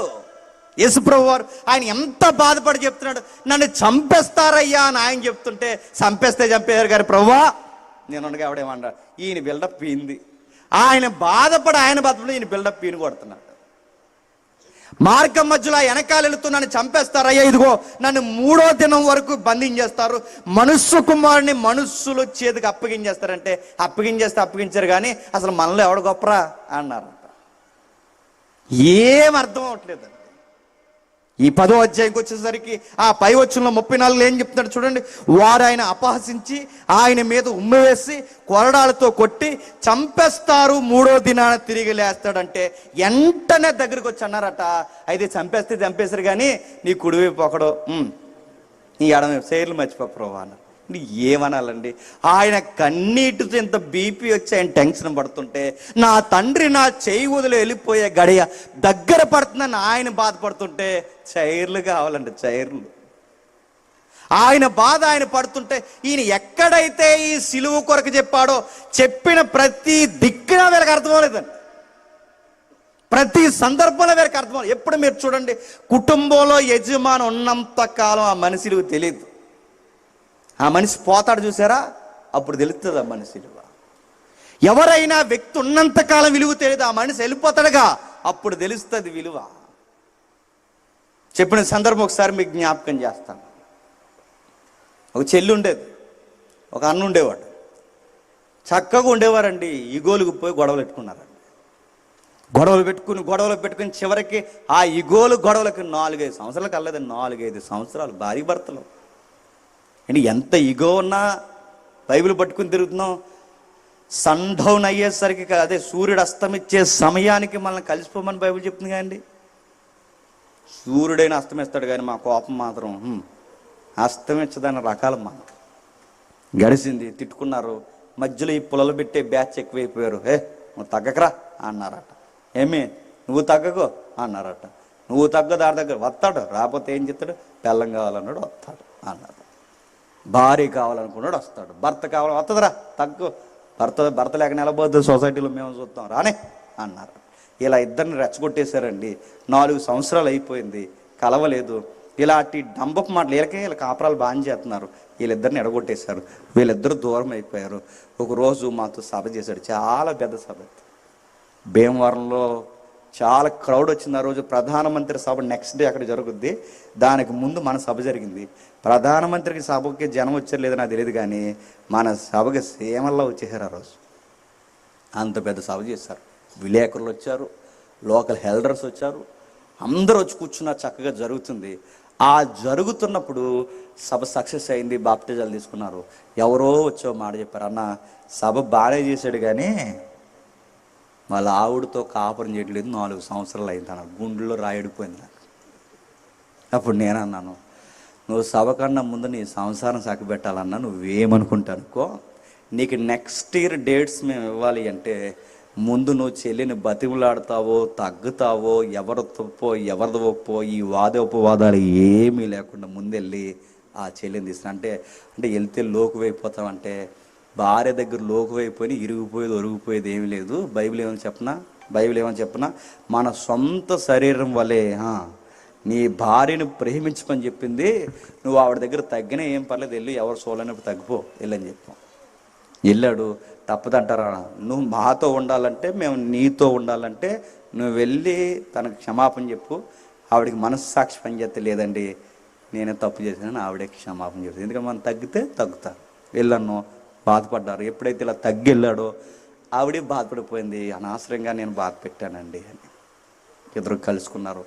యేసుప్రభు వారు ఆయన ఎంత బాధపడి చెప్తున్నాడు, నన్ను చంపేస్తారయ్యా అని ఆయన చెప్తుంటే, చంపేశారు గారు ప్రభువా నేను ఉండగా ఎవడేమన్నా, ఈయన బిల్డప్ పీయింది. ఆయన బాధపడి ఈయన బిల్డప్ పీని కొడుతున్నాడు. మార్గం మధ్యలో వెనకాల వెళుతూ నన్ను చంపేస్తారయ్యా, ఇదిగో నన్ను 3వ దినం వరకు బంధించేస్తారు, మనుష్య కుమారుని మనుష్యులు చేతికి అప్పగించేస్తారంటే, అప్పగించారు కానీ అసలు మనలో ఎవడు గొప్పరా అన్నారంట. ఏం అర్థం అవట్లేదు. ఈ 10వ అధ్యాయంకి వచ్చేసరికి ఆ పై వచనంలో 34 ఏం చెప్తున్నాడు చూడండి, వారు ఆయన అపహసించి ఆయన మీద ఉమ్మివేసి కొరడాలతో కొట్టి చంపేస్తారు, 3వ దినాన తిరిగి లేస్తాడంటే వెంటనే దగ్గరికి వచ్చి అన్నారట, అయితే చంపేశారు కానీ నీ కుడివైపు ఒకడు, నీ ఎడమవైపు శైర్లు మర్చిపోరు అన్నారు. ఏమనాలండి, ఆయన కన్నీటితో ఇంత బీపీ వచ్చి ఆయన టెన్షన్ పడుతుంటే, నా తండ్రి నా చేయి వదిలి వెళ్ళిపోయే గడియ దగ్గర పడుతుందని ఆయన బాధపడుతుంటే చైర్లు కావాలండి, చైర్లు. ఆయన బాధ ఆయన పడుతుంటే ఈయన ఎక్కడైతే ఈ సిలువ కొరకు చెప్పిన ప్రతి దిక్కున వీళ్ళకి అర్థమవలేదండి, ప్రతి సందర్భంలో వీరికి అర్థమవుతుంది. ఎప్పుడు మీరు చూడండి, కుటుంబంలో యజమాని ఉన్నంత కాలం ఆ మనిషికి తెలియదు, ఆ మనిషి పోతాడు చూసారా, అప్పుడు తెలుస్తుంది ఆ మనిషి విలువ. ఎవరైనా వ్యక్తి ఉన్నంతకాలం విలువ తెలియదు, ఆ మనిషి వెళ్ళిపోతాడుగా అప్పుడు తెలుస్తుంది విలువ. చెప్పిన సందర్భం ఒకసారి మీకు జ్ఞాపకం చేస్తాను. ఒక చెల్లి ఉండేది, ఒక అన్న ఉండేవాడు, చక్కగా ఉండేవారండి. ఇగోలుకు పోయి గొడవలు పెట్టుకున్నారండి. గొడవలు పెట్టుకుని చివరికి ఆ గొడవలకి 4-5 సంవత్సరాలు కలలేదండి, 4-5 సంవత్సరాలు భార్య భర్తలు. అండ్ ఎంత ఇగో ఉన్నా బైబిల్ పట్టుకుని తిరుగుతున్నాం. సన్ డౌన్ అయ్యేసరికి, అదే సూర్యుడు అస్తమిచ్చే సమయానికి మనల్ని కలిసిపోమని బైబిల్ చెప్తుంది కదండి. సూర్యుడైనా అస్తమిస్తాడు కానీ మా కోపం మాత్రం అస్తమించదని రకాల. మనం గడిచింది, తిట్టుకున్నారు. మధ్యలో ఈ పుల్లలు పెట్టే బ్యాచ్ ఎక్కువైపోయారు. నువ్వు తగ్గకరా అన్నారట. ఏమి నువ్వు తగ్గకో అన్నారట. నువ్వు తగ్గదు, ఆడ దగ్గర వస్తాడు, రాకపోతే ఏం చెప్తాడు, పెళ్ళం కావాలన్నాడు వస్తాడు అన్నారు. భార్య కావాలనుకున్నాడు వస్తాడు, భర్త కావాలి వస్తుందిరా తగ్గు, భర్త లేక నిలబోద్దు, సొసైటీలో మేము చూస్తాం రానే అన్నారు. ఇలా ఇద్దరిని రెచ్చగొట్టేశారండి. 4 సంవత్సరాలు అయిపోయింది, కలవలేదు. ఇలాంటి డంబపు మాటలు వీళ్ళ కాపురాలు బాగా చేస్తున్నారు. వీళ్ళిద్దరిని ఎడగొట్టేశారు, వీళ్ళిద్దరు దూరం అయిపోయారు. ఒకరోజు మాతో సభ చేశాడు, చాలా పెద్ద సభ, భీమవరంలో చాలా క్రౌడ్ వచ్చింది. ఆ రోజు ప్రధానమంత్రి సభ నెక్స్ట్ డే అక్కడ జరుగుద్ది, దానికి ముందు మన సభ జరిగింది. ప్రధానమంత్రికి సభకి జనం వచ్చారు లేదో నాకు తెలియదు కానీ మన సభకి సీమల్లో వచ్చేసారు. ఆ రోజు అంత పెద్ద సభ చేశారు. విలేకరులు వచ్చారు, లోకల్ హెల్డర్స్ వచ్చారు, అందరూ వచ్చి కూర్చున్నారు. చక్కగా జరుగుతుంది. ఆ జరుగుతున్నప్పుడు సభ సక్సెస్ అయింది, బాప్టిజాలు తీసుకున్నారు. ఎవరో వచ్చో మాట చెప్పారు, అన్న సభ బాగానే చేశాడు కానీ వాళ్ళ ఆవిడతో కాపురం చేయట్లేదు, 4 సంవత్సరాలు అయింది అన్న, గుండెల్లో రాయడిపోయింది నాకు. అప్పుడు నేను అన్నాను, నువ్వు సభ కన్నా ముందు నీ సంసారం చక్కబెట్టాలన్నా, నువ్వేమనుకుంటా అనుకో, నీకు నెక్స్ట్ ఇయర్ డేట్స్ మేము ఇవ్వాలి అంటే ముందు నువ్వు చెల్లిని బతిమలాడతావో, తగ్గుతావో, ఎవరు తప్పో ఎవరిది ఒప్పో ఈ వాద ఉపవాదాలు ఏమీ లేకుండా ముందెళ్ళి ఆ చెల్లిని తీసుకుని అంటే వెళ్తే లోకువైపోతామంటే భార్య దగ్గర లోకువైపోయి ఇరిగిపోయేది ఒరిగిపోయేది ఏమీ లేదు. బైబిల్ ఏమని చెప్పనా మన సొంత శరీరం వలె నీ భార్యను ప్రేమించమని చెప్పింది. నువ్వు ఆవిడ దగ్గర తగ్గినా ఏం పర్లేదు, వెళ్ళి ఎవరు చూడలేనప్పుడు తగ్గిపో వెళ్ళని చెప్పాం. వెళ్ళాడు. తప్పదంటారా? నువ్వు మాతో ఉండాలంటే, మేము నీతో ఉండాలంటే నువ్వు వెళ్ళి తనకు క్షమాపణ చెప్పు. ఆవిడకి మనస్సాక్షి పని చేస్తే లేదండి నేనే తప్పు చేశానని ఆవిడే క్షమాపణ చెప్తుంది. ఎందుకంటే మనం తగ్గితే తగ్గుతారు. వెళ్ళాను, బాధపడ్డారు. ఎప్పుడైతే ఇలా తగ్గి వెళ్ళాడో ఆవిడే బాధపడిపోయింది. అనవసరంగా నేను బాధ పెట్టానండి అని. ఇద్దరు కలుసుకున్నారు.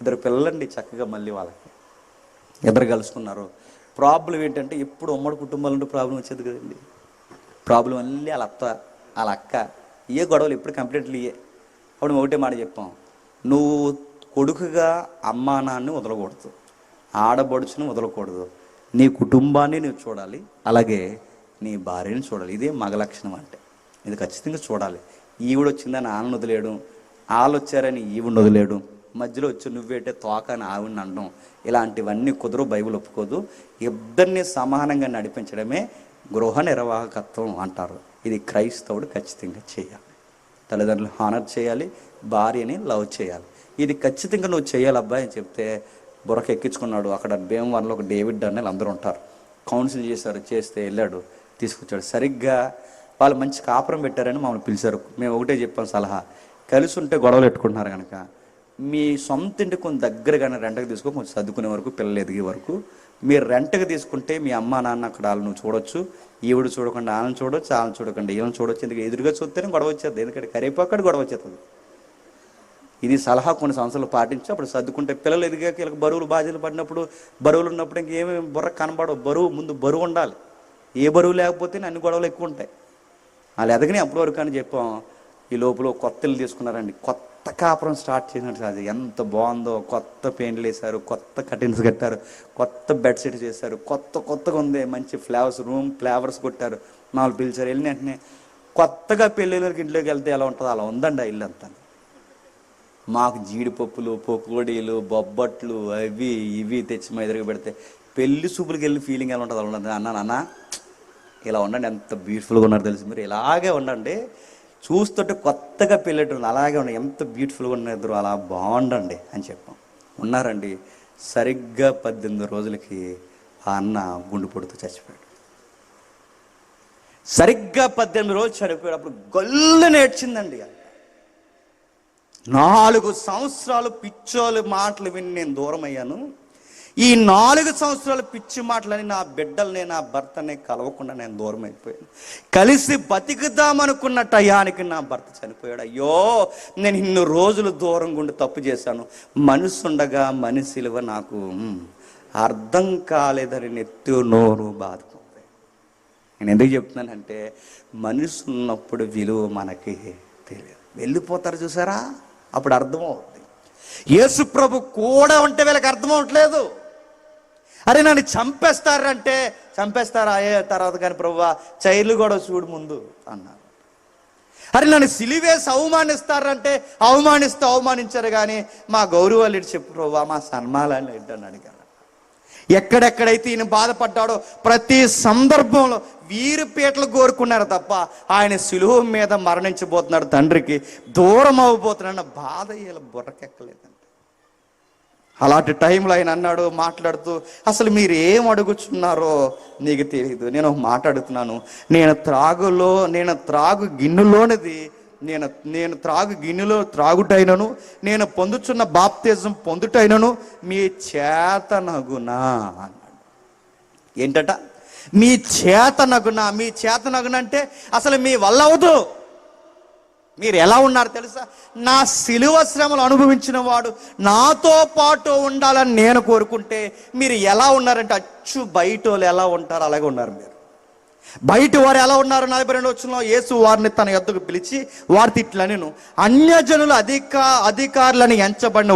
ఇద్దరు పిల్లలండి చక్కగా. మళ్ళీ వాళ్ళకి ఇద్దరు కలుసుకున్నారు. ప్రాబ్లం ఏంటంటే ఎప్పుడు ఉమ్మడి కుటుంబాలంటే ప్రాబ్లం వచ్చేది కదండి. ప్రాబ్లం అన్నీ వాళ్ళ అక్క ఏ గొడవలు ఎప్పుడు కంప్లీట్లీ అప్పుడు ఒకటే మాట చెప్పాం, నువ్వు కొడుకుగా అమ్మా నాన్నని వదలకూడదు, ఆడబడుచుని వదలకూడదు, నీ కుటుంబాన్ని నువ్వు చూడాలి, అలాగే నీ భార్యని చూడాలి. ఇదే మగ లక్షణం అంటే. ఇది ఖచ్చితంగా చూడాలి. ఈవిడ వచ్చిందని ఆమెను వదిలేయడం, వాళ్ళు వచ్చారని ఈవిని వదిలేయడం, మధ్యలో వచ్చి నువ్వేంటే తోక అని ఆవిడని అనడం, ఇలాంటివన్నీ కుదరు. బైబిల్ ఒప్పుకోదు. ఇద్దరిని సమానంగా నడిపించడమే గృహ నిర్వాహకత్వం అంటారు. ఇది క్రైస్తవుడు ఖచ్చితంగా చేయాలి. తల్లిదండ్రులు హానర్ చేయాలి, భార్యని లవ్ చేయాలి. ఇది ఖచ్చితంగా నువ్వు చేయాలి అబ్బాయి అని చెప్తే బుర్రకు ఎక్కించుకున్నాడు. అక్కడ భీమవరంలో ఒక డేవిడ్ అని అందరూ ఉంటారు. కౌన్సిల్ చేస్తే వెళ్ళాడు, తీసుకొచ్చాడు. సరిగ్గా వాళ్ళు మంచి కాపురం పెట్టారని మమ్మల్ని పిలిచారు. మేము ఒకటే చెప్పాం సలహా, కలిసి ఉంటే గొడవలు పెట్టుకుంటున్నారు కనుక మీ సొంత ఇంటికి కొంచెం దగ్గరగానే రెంట్కి తీసుకో, కొంచెం చదువుకునే వరకు, పిల్లలు ఎదిగే వరకు మీరు రెంట్కి తీసుకుంటే మీ అమ్మ నాన్న అక్కడ వాళ్ళు నువ్వు చూడొచ్చు, ఈవిడ చూడకుండా వాళ్ళని చూడొచ్చు, వాళ్ళని చూడకుండా వీళ్ళని చూడొచ్చు. ఎందుకు ఎదురుగా చూస్తేనే గొడవ వచ్చేది, ఎందుకంటే కరివేపాకడ గొడవ వచ్చేస్తుంది. ఇది సలహా కొన్ని సంవత్సరాలు పాటించి అప్పుడు సర్దుకుంటే పిల్లలు ఎదిగాక వీళ్ళకి బరువులు బాధ్యతలు పడినప్పుడు, బరువులు ఉన్నప్పుడు ఇంకేమి బుర్ర కనబడవు. ముందు బరువు ఉండాలి. ఏ బరువు లేకపోతే అన్ని గొడవలు ఎక్కువ ఉంటాయి. వాళ్ళు ఎదగని అప్పటి వరకు అని చెప్పాం. ఈ లోపల కొత్త ఇల్లు తీసుకున్నారండి. కొత్త కాపురం స్టార్ట్ చేసినట్టు అది ఎంత బాగుందో. కొత్త పెయింట్లు వేశారు, కొత్త కర్టెన్స్ కట్టారు, కొత్త బెడ్షీట్ చేశారు, కొత్తగా ఉంది. మంచి ఫ్లేవర్స్ కొట్టారు. మామూలు పిలిచారు. వెళ్ళిన వెంటనే కొత్తగా పెళ్ళిళ్ళకి ఇంట్లోకి వెళ్తే ఎలా ఉంటుందో అలా ఉందండి ఆ ఇల్లు అంతా. మాకు జీడిపప్పులు, పకోడీలు, బొబ్బట్లు అవి ఇవి తెచ్చి మా ఎదురుగా పెడితే పెళ్లి చూపులకి వెళ్ళి ఫీలింగ్ ఎలా ఉంటుంది అలా ఉంటుంది. అన్న ఇలా ఉండండి, ఎంత బ్యూటిఫుల్గా ఉన్నారు తెలుసు మీరు, ఇలాగే ఉండండి, చూస్తుంటే కొత్తగా పెళ్ళేటుంది అలాగే ఉండండి, ఎంత బ్యూటిఫుల్గా ఉన్న ఇద్దరు అలా బాగుండండి అని చెప్పాం. ఉన్నారండి. సరిగ్గా 18 రోజులకి ఆ అన్న గుండెపోటుతో చచ్చిపోయాడు. సరిగ్గా 18 రోజులు చనిపోయాడు. అప్పుడు గొల్లు నేర్చిందండి. 4 సంవత్సరాలు పిచ్చోలు మాటలు విని నేను దూరం అయ్యాను. ఈ 4 సంవత్సరాలు పిచ్చి మాటలని నా బిడ్డల్ని, నా భర్తని కలవకుండా నేను దూరం అయిపోయాను. కలిసి బతికిద్దామనుకున్న టయానికి నా భర్త చనిపోయాడు. అయ్యో, నేను ఇన్ని రోజులు దూరంగా ఉండి తప్పు చేశాను. మనసు ఉండగా మనిషి విలువ నాకు అర్థం కాలేదని నెత్తి నోరు బాదుకుంది. నేను ఎందుకు చెప్తున్నానంటే మనిషి ఉన్నప్పుడు విలువ మనకి తెలియదు. వెళ్ళిపోతారు చూసారా, అప్పుడు అర్థమవుతుంది. యేసు ప్రభు కూడా ఉంటే వీళ్ళకి అర్థమవట్లేదు. అరే నన్ను చంపేస్తారా అయ్యే తర్వాత కానీ ప్రభువా చైర్లు కూడా చూడు ముందు అన్నారు. అరే నన్ను సిలివేసి అవమానిస్తారంటే అవమానించారు కానీ మా గౌరవాలు ఇటు చెప్పు ప్రభువా, మా సన్మానాలు ఏంటని అడిగారు. ఎక్కడెక్కడైతే ఈయన బాధపడ్డాడో ప్రతి సందర్భంలో వీరి పీటలు కోరుకున్నారు తప్ప ఆయన సిలువ మీద మరణించబోతున్నాడు, తండ్రికి దూరం అవ్వబోతున్నాడు బాధ వీళ్ళ బుర్రకెక్కలేదండి. అలాంటి టైంలో ఆయన అన్నాడు మాట్లాడుతూ, అసలు మీరు ఏం అడుగుచున్నారో నీకు తెలియదు. నేను మాట్లాడుతున్నాను, నేను త్రాగు గిన్నెలోనిది నేను త్రాగు గిన్నెలో త్రాగుటైనను, నేను పొందుచున్న బాప్తిజం పొందుటైనను మీ చేతనగునా అన్నాడు. ఏంటట? మీ చేతనగున అంటే అసలు మీ వల్ల అవదు. మీరు ఎలా ఉన్నారు తెలుసా? నా సిలువ శ్రమలు అనుభవించిన వాడు నాతో పాటు ఉండాలని నేను కోరుకుంటే మీరు ఎలా ఉన్నారంటే అచ్చు బయట వాళ్ళు ఎలా ఉంటారు అలాగే ఉన్నారు. మీరు బయట వారు ఎలా ఉన్నారు? 42వ వచనంలో యేసు వారిని తన యొద్దకు పిలిచి వారితో ఇట్లా నేను అన్యజనుల అధికారులను ఎంచబడిన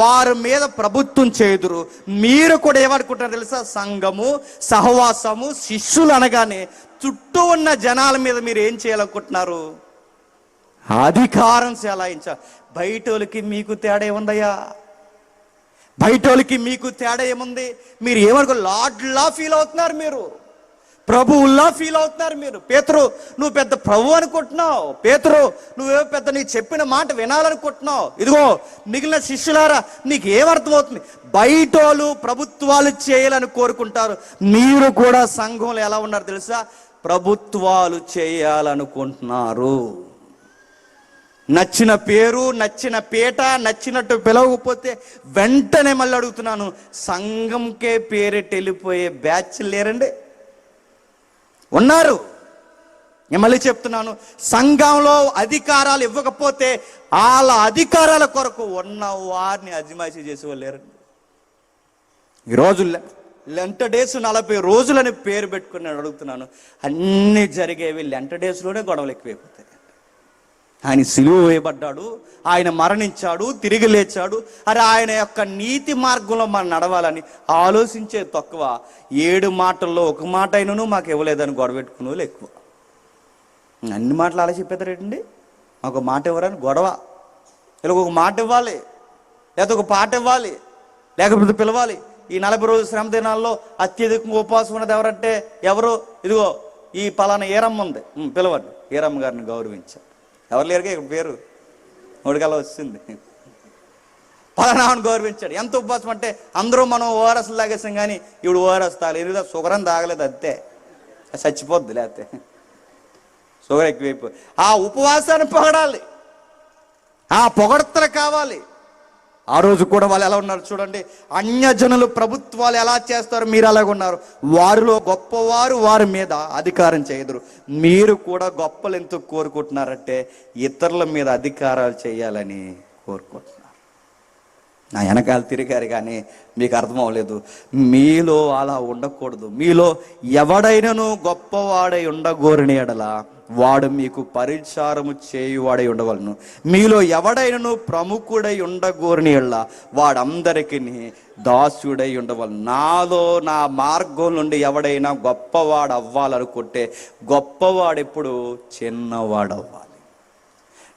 వారి మీద ప్రభుత్వం చేయుదురు. మీరు కూడా ఏమనుకుంటారు తెలుసా? సంఘము, సహవాసము, శిష్యులు అనగానే చుట్టూ ఉన్న జనాల మీద మీరు ఏం చేయాలనుకుంటున్నారు? అధికారం చెలాయించాలి. బయటోళ్ళకి మీకు తేడా ఏముందయ్యా? బయటోళ్ళకి మీకు తేడా ఏముంది? మీరు ఏమనుకో లార్డ్లా ఫీల్ అవుతున్నారు, మీరు ప్రభువుల్లా ఫీల్ అవుతున్నారు మీరు. పేతురు, నువ్వు పెద్ద ప్రభు అనుకుంటున్నావు. పేతురు, నువ్వేమో పెద్ద నీ చెప్పిన మాట వినాలనుకుంటున్నావు. ఇదిగో మిగిలిన శిష్యులారా, నీకు ఏమర్థమవుతుంది? బయటోళ్ళు ప్రభుత్వాలు చేయాలని కోరుకుంటారు, మీరు కూడా సంఘంలో ఎలా ఉన్నారు తెలుసా? ప్రభుత్వాలు చేయాలనుకుంటున్నారు. నచ్చిన పేరు, నచ్చిన పీట, నచ్చినట్టు పిలవకపోతే వెంటనే మళ్ళీ అడుగుతున్నాను, సంఘంకే పేరెట్టి వెళ్ళిపోయే బ్యాచ్ లేరండి? ఉన్నారు. నేను మళ్ళీ చెప్తున్నాను, సంఘంలో అధికారాలు ఇవ్వకపోతే వాళ్ళ అధికారాల కొరకు ఉన్న వారిని అజమాయిషీ చేసేవాళ్ళు లేరండి. ఈరోజు లెంట డేస్ 40 రోజులని పేరు పెట్టుకుని నేను అడుగుతున్నాను, అన్నీ జరిగేవి లెంట డేస్లోనే గొడవలు ఎక్కువైపోతాయి. ఆయన సిలువ వేయబడ్డాడు, ఆయన మరణించాడు, తిరిగి లేచాడు. అరే ఆయన యొక్క నీతి మార్గంలో మనం నడవాలని ఆలోచించే తక్కువ, 7 మాటల్లో ఒక మాట అయినను మాకు ఇవ్వలేదని గొడవ పెట్టుకునే వాళ్ళు ఎక్కువ. అన్ని మాటలు అలా చెప్పేదారేంటండి? మాకు మాట ఇవ్వరని గొడవ. ఇలా ఒక మాట ఇవ్వాలి, లేకపోతే ఒక పాట ఇవ్వాలి, లేకపోతే పిలవాలి. ఈ 40 రోజుల శ్రమ దినాల్లో అత్యధికంగా ఉపవాసం ఉన్నది ఎవరంటే ఎవరు? ఇదిగో ఈ పలానా ఏరమ్మ ఉంది, పిలవండి. ఏరమ్మ గారిని గౌరవించారు. ఎవరు లేరుగా ఇక్కడ పేరు, నోడికల్లా వచ్చింది. పలానామని గౌరవించాడు. ఎంత ఉపవాసం అంటే అందరూ మనం ఓఆర్ఎస్ తాగేసాం, కానీ ఇప్పుడు ఓఆర్ఎస్ తాగలేదు, షుగర్ అని తాగలేదు, అంతే. చచ్చిపోద్ది, లేకపోతే షుగర్ ఎక్కువైపోయి. ఆ ఉపవాసాన్ని పొగడాలి, ఆ పొగడ్తలు కావాలి. ఆ రోజు కూడా వాళ్ళు ఎలా ఉన్నారు చూడండి. అన్యజనులు ప్రభుత్వాలు ఎలా చేస్తారో మీరు అలాగ ఉన్నారు. వారిలో గొప్పవారు వారి మీద అధికారం చేయదురు. మీరు కూడా గొప్పలు ఎందుకు కోరుకుంటున్నారంటే ఇతరుల మీద అధికారాలు చేయాలని కోరుకుంటున్నారు. నా వెనకాల తిరిగారు కానీ మీకు అర్థం అవ్వలేదు. మీలో అలా ఉండకూడదు. మీలో ఎవడైనను గొప్పవాడై ఉండగోరిని ఎడల వాడు మీకు పరిచారము చేయువాడై ఉండవలను. మీలో ఎవడైనను ప్రముఖుడై ఉండగోరిని ఎడల వాడందరికీ దాసుడై ఉండవలను. నాలో నా మార్గం నుండి ఎవడైనా గొప్పవాడు అవ్వాలనుకుంటే గొప్పవాడు ఎప్పుడు చిన్నవాడవ్వాలి.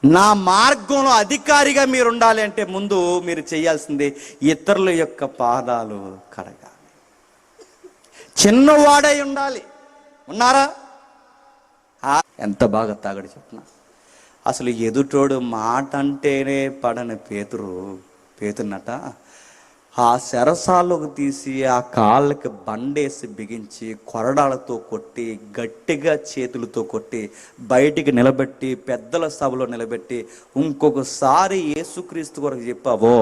నా మార్గంలో అధికారిగా మీరు ఉండాలి అంటే ముందు మీరు చేయాల్సింది ఇతరుల యొక్క పాదాలు కడగాలి. చిన్నవాడై ఉండాలి. ఉన్నారా? ఎంత బాగా తాగడు చెప్పిన. అసలు ఎదుటోడు మాట అంటేనే పడని పేతురునట ఆ చెరసాల్లోకి తీసి ఆ కాళ్ళకి బండేసి బిగించి కొరడాలతో కొట్టి గట్టిగా చేతులతో కొట్టి బయటికి నిలబెట్టి పెద్దల సభలో నిలబెట్టి ఇంకొకసారి యేసుక్రీస్తు కొరకు చెప్పావో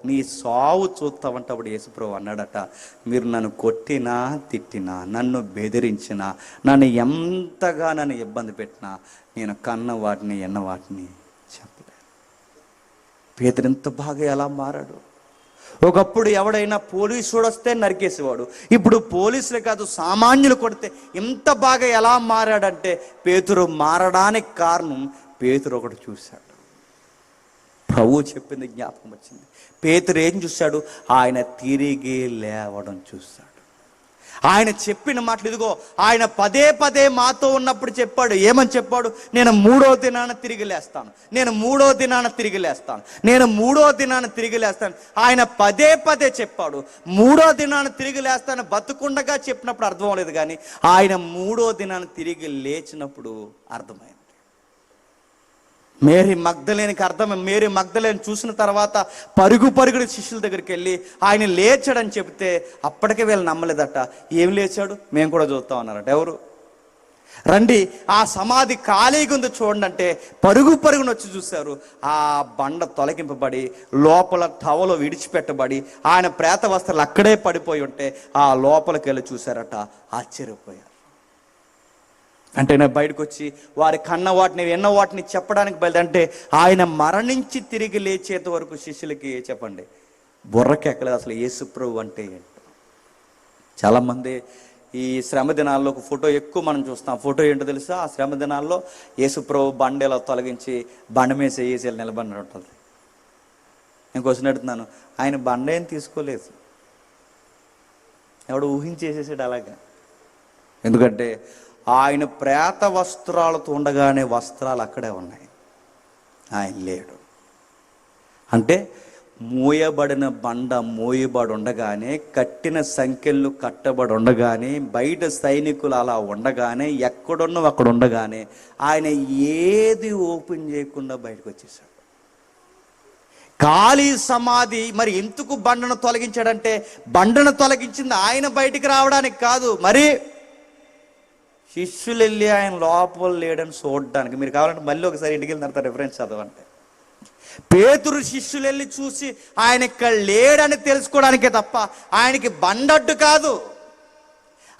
నీ సావు చూస్తావంటే అప్పుడు యేసుప్రభు అన్నాడట, మీరు నన్ను కొట్టినా తిట్టినా నన్ను బెదిరించినా నన్ను ఎంతగా నన్ను ఇబ్బంది పెట్టినా నేను కన్న వాటిని ఎన్న వాటిని చెప్పలేదు. పేతురు ఎంత బాగా ఎలా మారాడు. ఒకప్పుడు ఎవడైనా పోలీసుడు వస్తే నరికేసేవాడు, ఇప్పుడు పోలీసులు కాదు సామాన్యులు కొడితే ఇంత బాగా ఎలా మారాడంటే పేతురు మారడానికి కారణం పేతురు ఒకటి చూశాడు. ప్రభువు చెప్పింది జ్ఞాపకం వచ్చింది. పేతురు ఏం చూశాడు? ఆయన తిరిగి లేవడం చూశాడు. ఆయన చెప్పిన మాటలు ఇదిగో ఆయన పదే పదే మాతో ఉన్నప్పుడు చెప్పాడు. ఏమని చెప్పాడు? నేను 3వ దినాన తిరిగి లేస్తాను, నేను 3వ దినాన తిరిగి లేస్తాను, నేను 3వ దినాన తిరిగి లేస్తాను. ఆయన పదే పదే చెప్పాడు. 3వ దినాన తిరిగి లేస్తాను బతుకుండగా చెప్పినప్పుడు అర్థం అవ్వలేదు, కానీ ఆయన 3వ దినాన తిరిగి లేచినప్పుడు అర్థమైంది. మేరీ మగ్దలేని చూసిన తర్వాత పరుగుడు శిష్యుల దగ్గరికి వెళ్ళి ఆయన లేచాడని చెబితే అప్పటికే వీళ్ళు నమ్మలేదట. ఏం లేచాడు? మేము కూడా చూస్తాం అన్నారట. ఎవరు? రండి ఆ సమాధి ఖాళీగా ఉంది చూడండి అంటే పరుగున వచ్చి చూశారు. ఆ బండ తొలగింపబడి లోపల టవలో విడిచిపెట్టబడి ఆయన ప్రేత వస్త్రాలు అక్కడే పడిపోయి ఉంటే ఆ లోపలికి వెళ్ళి చూశారట. ఆశ్చర్యపోయారు. అంటే నేను బయటకు వచ్చి వారి కన్న వాటిని ఎన్న వాటిని చెప్పడానికి బయలుదేరంటే ఆయన మరణించి తిరిగి లేచేంత వరకు శిష్యులకి చెప్పండి బుర్రకెక్కలేదు అసలు యేసుప్రభు అంటే ఏంటో. చాలామంది ఈ శ్రమ దినాల్లో ఒక ఫోటో ఎక్కువ మనం చూస్తాం. ఫోటో ఏంటో తెలుసా? ఆ శ్రమ దినాల్లో యేసుప్రభు బండేలా తొలగించి బండ మీద వేసి నిలబడి ఉంటుంది. నేను క్వశ్చన్ అడుగుతున్నాను, ఆయన బండ ఏం తీసుకోలేదు, ఎవడు ఊహించేసేసాడు అలాగా. ఎందుకంటే ఆయన ప్రేత వస్త్రాలతో ఉండగానే వస్త్రాలు అక్కడే ఉన్నాయి. ఆయన లేడు. అంటే మూయబడిన బండ మూయబడి ఉండగానే, కట్టిన సంఖ్యలు కట్టబడి ఉండగానే, బయట సైనికులు అలా ఉండగానే, ఎక్కడున్న అక్కడ ఉండగానే ఆయన ఏది ఓపెన్ చేయకుండా బయటకు వచ్చేసాడు. ఖాళీ సమాధి. మరి ఎందుకు బండను తొలగించాడంటే, బండను తొలగించింది ఆయన బయటికి రావడానికి కాదు, మరి శిష్యులు వెళ్ళి ఆయన లోపల లేడని చూడడానికి. మీరు కావాలంటే మళ్ళీ ఒకసారి ఇంటికి వెళ్ళిన తర్వాత రిఫరెన్స్ చదవండి. పేతురు శిష్యులు వెళ్ళి చూసి ఆయన ఇక్కడ లేడని తెలుసుకోవడానికే తప్ప ఆయనకి బండడ్డు కాదు,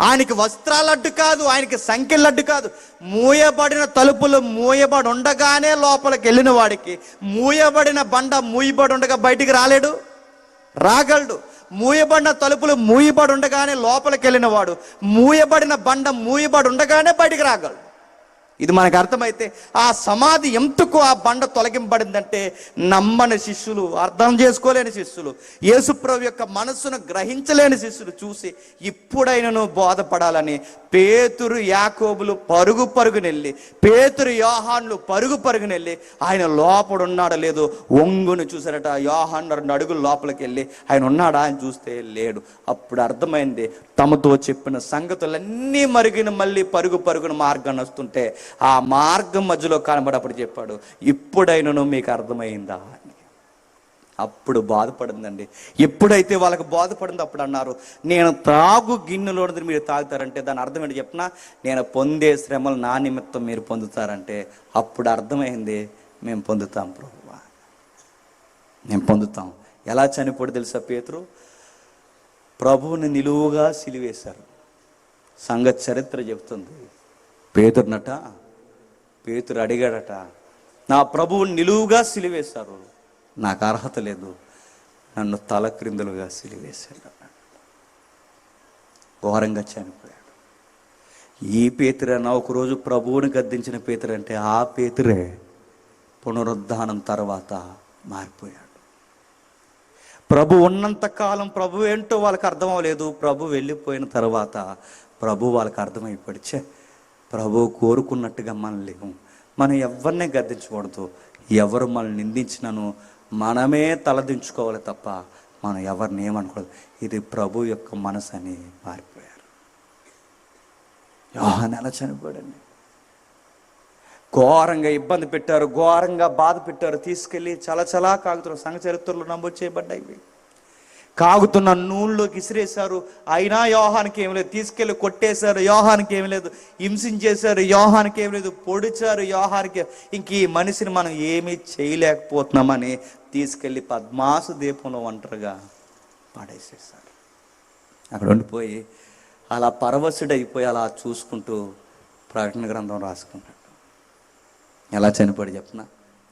ఆయనకి వస్త్రాలడ్డు కాదు, ఆయనకి సంఖ్యలడ్డు కాదు. మూయబడిన తలుపులు మూయబడి ఉండగానే లోపలికి వెళ్ళిన వాడికి మూయబడిన బండ మూయబడి ఉండగా బయటికి రాగలడు. మూయబడిన తలుపులు మూయబడి ఉండగానే లోపలికి వెళ్ళిన వాడు మూయబడిన బండ మూయబడి ఉండగానే బయటికి రాగలడు. ఇది మనకు అర్థమైతే ఆ సమాధి ఎందుకు ఆ బండ తొలగింపబడిందంటే, నమ్మని శిష్యులు, అర్థం చేసుకోలేని శిష్యులు, యేసుప్రభు యొక్క మనస్సును గ్రహించలేని శిష్యులు చూసి ఇప్పుడైనను బోధపడాలని పేతురు యాకోబులు పరుగునెళ్ళి, పేతురు యోహాన్లు పరుగునెళ్ళి ఆయన లోపడున్నాడో లేదో ఒంగుని చూసారట. యోహాన్ 2 అడుగులు లోపలికి వెళ్ళి ఆయన ఉన్నాడా అని చూస్తే లేడు. అప్పుడు అర్థమైంది, తమతో చెప్పిన సంగతులన్నీ మరిగిన మళ్ళీ పరుగున మార్గాన్ని వస్తుంటే ఆ మార్గం మధ్యలో కనబడప్పుడు చెప్పాడు, ఇప్పుడైనను మీకు అర్థమైందా అని. అప్పుడు బాధపడిందండి. ఎప్పుడైతే వాళ్ళకి బాధపడిందో అప్పుడు అన్నారు, నేను త్రాగు గిన్నెలోనిది మీరు తాగుతారంటే దాని అర్థం ఏంటి చెప్పినా, నేను పొందే శ్రమలు నా నిమిత్తం మీరు పొందుతారంటే అప్పుడు అర్థమైంది, మేము పొందుతాం ప్రభువా, మేము పొందుతాం. ఎలా చనిపోడు తెలుసా? పేతురు ప్రభువుని నిలువుగా సిలివేశారు. సంఘ చరిత్ర చెబుతుంది. పేతురు అడిగాడట, నా ప్రభువుని నిలువుగా సిలివేశారు, నాకు అర్హత లేదు, నన్ను తల క్రిందులుగా సిలివేశాడు. ఘోరంగా చనిపోయాడు. ఈ పేతురేనా ఒకరోజు ప్రభువుని గద్దించిన పేతురు అంటే ఆ పేతురే పునరుద్ధానం తర్వాత మారిపోయాడు. ప్రభు ఉన్నంత కాలం ప్రభు ఏంటో వాళ్ళకి అర్థం అవ్వలేదు. ప్రభు వెళ్ళిపోయిన తర్వాత ప్రభు వాళ్ళకి అర్థమైపోయి, ప్రభు కోరుకున్నట్టుగా మనం లేవు, మనం ఎవరినే గద్దించకూడదు, ఎవరు మనల్ని నిందించినను మనమే తలదించుకోవాలి తప్ప మనం ఎవరిని ఏమనకూడదు. ఇది ప్రభు యొక్క మనసు అని మారిపోయారు. యోహాను ఎలా చనిపోయాడండి? ఘోరంగా ఇబ్బంది పెట్టారు, ఘోరంగా బాధ పెట్టారు. తీసుకెళ్ళి చలచలా కాగుతున్న సంఘ చరిత్రలో నమోదు చేయబడ్డాయి. కాగుతున్న నూనెలోకి ఇసిరేశారు, అయినా యోహానికి ఏమి లేదు. తీసుకెళ్ళి కొట్టేశారు, యోహానికి ఏమి లేదు. హింసించేశారు, యోహానికి ఏమి లేదు. పొడిచారు, యోహానికి. ఇంక ఈ మనిషిని మనం ఏమీ చేయలేకపోతున్నామని తీసుకెళ్ళి పద్మాసు దీపంలో ఒంటరిగా పడేసేసారు. అక్కడ ఉండిపోయి అలా పరవశుడైపోయి అలా చూసుకుంటూ ప్రకటన గ్రంథం రాసుకుంటాడు. ఎలా చనిపోయాడు చెప్పిన?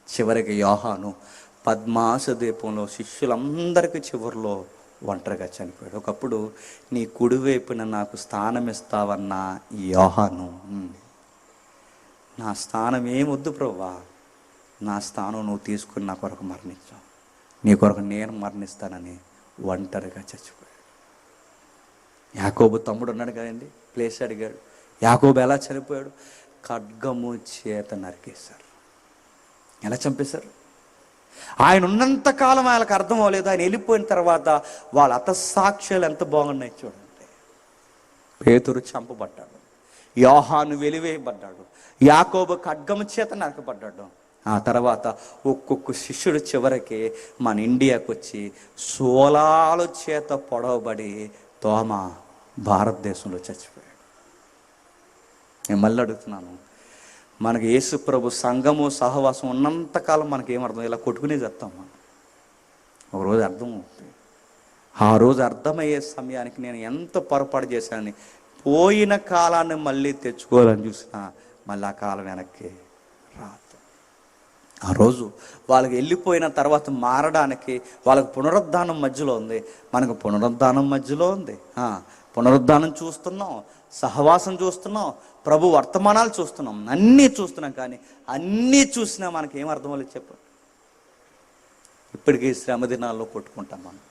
చివరికి యోహాను పద్మాస దీపంలో శిష్యులందరికీ చివరిలో ఒంటరిగా చనిపోయాడు. ఒకప్పుడు నీ కుడివైపున నాకు స్థానం ఇస్తావన్న ఈ యోహాను, నా స్థానం ఏమొద్దు ప్రభువా, నా స్థానం నువ్వు తీసుకుని నా కొరకు మరణించావు, నీ కొరకు నేను మరణిస్తానని ఒంటరిగా చచ్చిపోయాడు. యాకోబు తమ్ముడు ఉన్నాడు కదండి, ప్లేస్ అడిగాడు. యాకోబు ఎలా చనిపోయాడు? ఖడ్గము చేత నరికేశారు. ఎలా చంపేశారు? ఆయన ఉన్నంతకాలం వాళ్ళకి అర్థం అవ్వలేదు. ఆయన వెళ్ళిపోయిన తర్వాత వాళ్ళ అతసాక్ష్యాలు ఎంత బాగున్నాయి చూడండి. పేతురు చంపబడ్డాడు, యోహాను వెలివేయబడ్డాడు, యాకోబు ఖడ్గము చేత నరకబడ్డాడు. ఆ తర్వాత ఒక్కొక్క శిష్యుడు చివరికి మన ఇండియాకు వచ్చి సోలాల చేత పొడవబడి తోమ భారతదేశంలో చచ్చిపోయాడు. నేను మళ్ళీ అడుగుతున్నాను, మనకి యేసు ప్రభు సంఘము సహవాసం ఉన్నంతకాలం మనకి ఏమర్థం? ఇలా కొట్టుకునే చేస్తాం మనం. ఒకరోజు అర్థం అవుతుంది. ఆ రోజు అర్థమయ్యే సమయానికి నేను ఎంత పొరపాటు చేశానని పోయిన కాలాన్ని మళ్ళీ తెచ్చుకోవాలని చూసినా మళ్ళీ ఆ కాలం వెనక్కి రాదు. ఆ రోజు వాళ్ళకి వెళ్ళిపోయిన తర్వాత మారడానికి వాళ్ళకి పునరుద్ధానం మధ్యలో ఉంది, మనకు పునరుద్ధానం మధ్యలో ఉంది. పునరుద్ధానం చూస్తున్నాం, సహవాసం చూస్తున్నాం, ప్రభు వర్తమానాలు చూస్తున్నాం, అన్నీ చూస్తున్నాం. కానీ అన్నీ చూసినా మనకి ఏం అర్థం లేదు చెప్పండి. ఇప్పటికీ శ్రమ దినాల్లో కొట్టుకుంటాం మనం.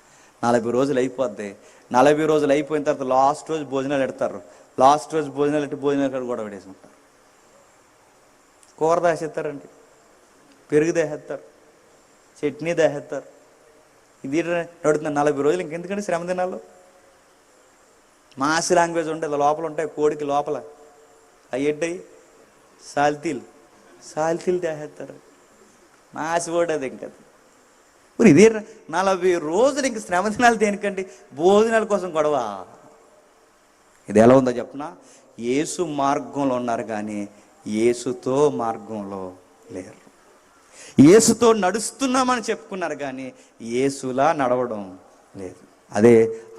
40 రోజులు అయిపోద్ది. 40 రోజులు అయిపోయిన తర్వాత లాస్ట్ రోజు భోజనాలు పెడతారు. లాస్ట్ రోజు భోజనాలు పెట్టి భోజనాలు కూడా పెట్టేసుకుంటారు. కూర దాచేస్తారండి, పెరుగు దేహేస్తారు, చట్నీ దేహేస్తారు. ఇది నడుతుంది 40 రోజులు. ఇంకెందుకంటే శ్రమ దినాలు. మాసి లాంగ్వేజ్ ఉంటుంది, లోపల ఉంటాయి కోడికి లోపల. అవి ఏంటాయి? సాల్తీలు దేహేస్తారు. మాసి పడేది ఇంకా. మరి ఇదే 40 రోజులు ఇంక శ్రమ దినాలు దేనికండి? భోజనాల కోసం గొడవ. ఇది ఎలా ఉందో చెప్పనా? యేసు మార్గంలో ఉన్నారు కానీ యేసుతో మార్గంలో లేరు. యేసుతో నడుస్తున్నామని చెప్పుకున్నారు కానీ యేసులా నడవడం లేదు. అదే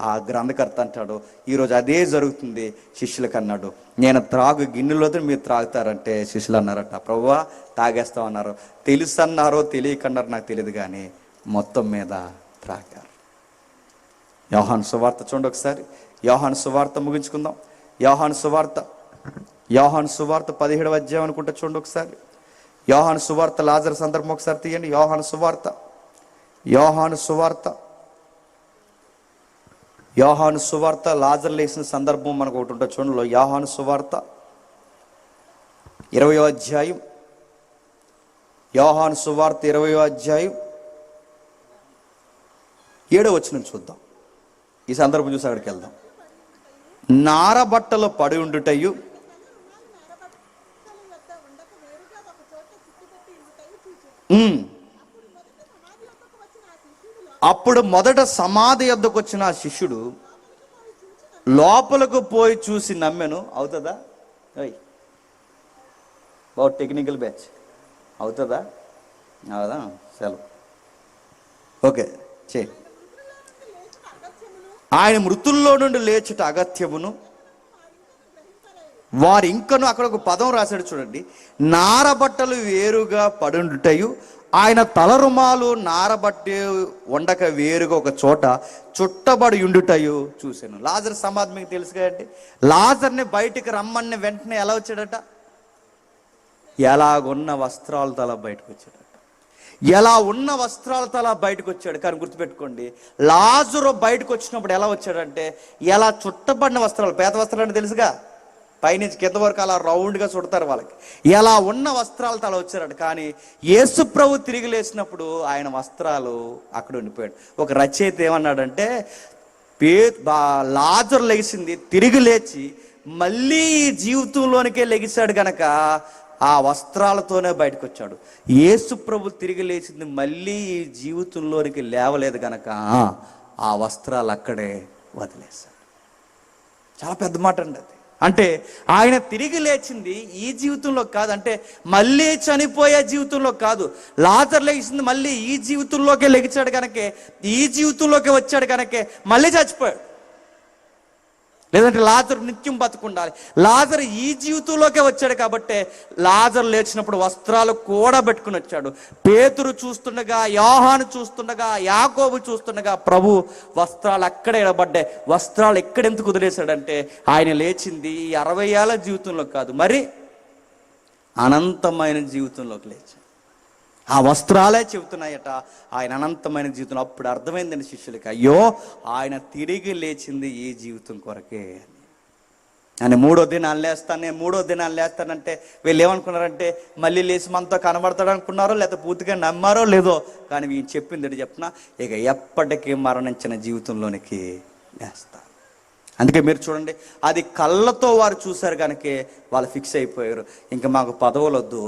ఆ గ్రంథకర్త అంటాడు, ఈరోజు అదే జరుగుతుంది శిష్యులకు అన్నాడు. నేను త్రాగు గిన్నెలో మీరు త్రాగుతారంటే శిష్యులు అన్నారట, ప్రభువా తాగేస్తామన్నారు. తెలుసు అన్నారో తెలియకన్నారో నాకు తెలియదు కానీ మొత్తం మీద త్రాగారు. యోహాను సువార్త చూడండి ఒకసారి. యోహాను సువార్త ముగించుకుందాం. యోహాను సువార్త 17వ అధ్యాయం అనుకుంటా, చూడండి ఒకసారి. యోహాను సువార్త లాజరు సందర్భం ఒకసారి తీయండి. యోహాను సువార్త లాజరు లేచిన సందర్భం మనకు ఒకటి ఉంటుంది చూడండి. యోహాను సువార్త 20వ అధ్యాయం. యోహాను సువార్త 20వ అధ్యాయం 7వ వచనం చూద్దాం. ఈ సందర్భం చూసి అక్కడికి వెళ్దాం. నారబట్టలో పడి ఉండుటయు అప్పుడు మొదట సమాధి వద్దకు వచ్చిన ఆ శిష్యుడు లోపలకు పోయి చూసి నమ్మెను. అవుతుందా? టెక్నికల్ బ్యాచ్ అవుతుందా? అవుదా? సెలవు. ఓకే చేయి. ఆయన మృతుల్లో నుండి లేచుట అగత్యమును వారు ఇంకను, అక్కడ ఒక పదం రాశాడు చూడండి, నారబట్టలు వేరుగా పడుండుటయు ఆయన తల రుమాలు నారబట్టి వండక వేరుగా ఒక చోట చుట్టబడి ఉండుటయు చూశాను. లాజర్ సమాధి మీకు తెలుసు కదండి. లాజర్ని బయటికి రమ్మని వెంటనే ఎలా వచ్చాడట? ఎలాగున్న వస్త్రాలతో అలా బయటకు వచ్చాడట. ఎలా ఉన్న వస్త్రాలతో అలా బయటకు వచ్చాడు. కానీ గుర్తుపెట్టుకోండి, లాజరు బయటకు వచ్చినప్పుడు ఎలా వచ్చాడంటే ఎలా చుట్టబడిన వస్త్రాలు, పేద వస్త్రాలు అంటే తెలుసుగా, పైనుంచి కింద వరకు అలా రౌండ్గా చుడతారు వాళ్ళకి. ఎలా ఉన్న వస్త్రాలతో అలా వచ్చారట. కానీ యేసు ప్రభు తిరిగి లేచినప్పుడు ఆయన వస్త్రాలు అక్కడ ఉండిపోయాడు. ఒక రచయిత ఏమన్నాడంటే, లాజరు లెగిసింది, తిరిగి లేచి మళ్ళీ జీవితంలోనికే లెగిశాడు గనక ఆ వస్త్రాలతోనే బయటకు వచ్చాడు. యేసు ప్రభు తిరిగి లేచింది మళ్ళీ ఈ జీవితంలోనికి లేవలేదు గనక ఆ వస్త్రాలు అక్కడే వదిలేశాడు. చాలా పెద్ద మాట అండి అది. అంటే ఆయన తిరిగి లేచింది ఈ జీవితంలో కాదు, అంటే మళ్ళీ చనిపోయే జీవితంలో కాదు. లాజరు లేచింది మళ్ళీ ఈ జీవితంలోకే లెగిచాడు కనుకే, ఈ జీవితంలోకి వచ్చాడు కనుకే మళ్ళీ చచ్చిపోయాడు. లేదంటే లాజరు నిత్యం బతుకుండాలి. లాజరు ఈ జీవితంలోకే వచ్చాడు కాబట్టి లాజరు లేచినప్పుడు వస్త్రాలు కూడా పెట్టుకుని వచ్చాడు. పేతురు చూస్తుండగా, యోహాను చూస్తుండగా, యాకోబు చూస్తుండగా ప్రభు వస్త్రాలు అక్కడే ఇడబడ్డాయి. వస్త్రాలు ఎక్కడెందుకు వదిలేశాడంటే ఆయన లేచింది ఈ 60 ఏళ్ల జీవితంలో కాదు, మరి అనంతమైన జీవితంలోకి లేచాడు. ఆ వస్త్రాలే చెబుతున్నాయట ఆయన అనంతమైన జీవితం. అప్పుడు అర్థమైందండి శిష్యులకి, అయ్యో ఆయన తిరిగి లేచింది ఈ జీవితం కొరకే అని. 3వ దినాన్ని లేస్తానంటే వీళ్ళు ఏమనుకున్నారంటే మళ్ళీ లేచి మనతో కనబడతాడు అనుకున్నారో, లేకపోతే పూర్తిగా నమ్మారో లేదో. కానీ వీళ్ళు చెప్పింది చెప్పిన, ఇక ఎప్పటికీ మరణించిన జీవితంలోనికి లేస్తారు. అందుకే మీరు చూడండి, అది కళ్ళతో వారు చూశారు కనుక వాళ్ళు ఫిక్స్ అయిపోయారు, ఇంకా మాకు పదవులు వద్దు,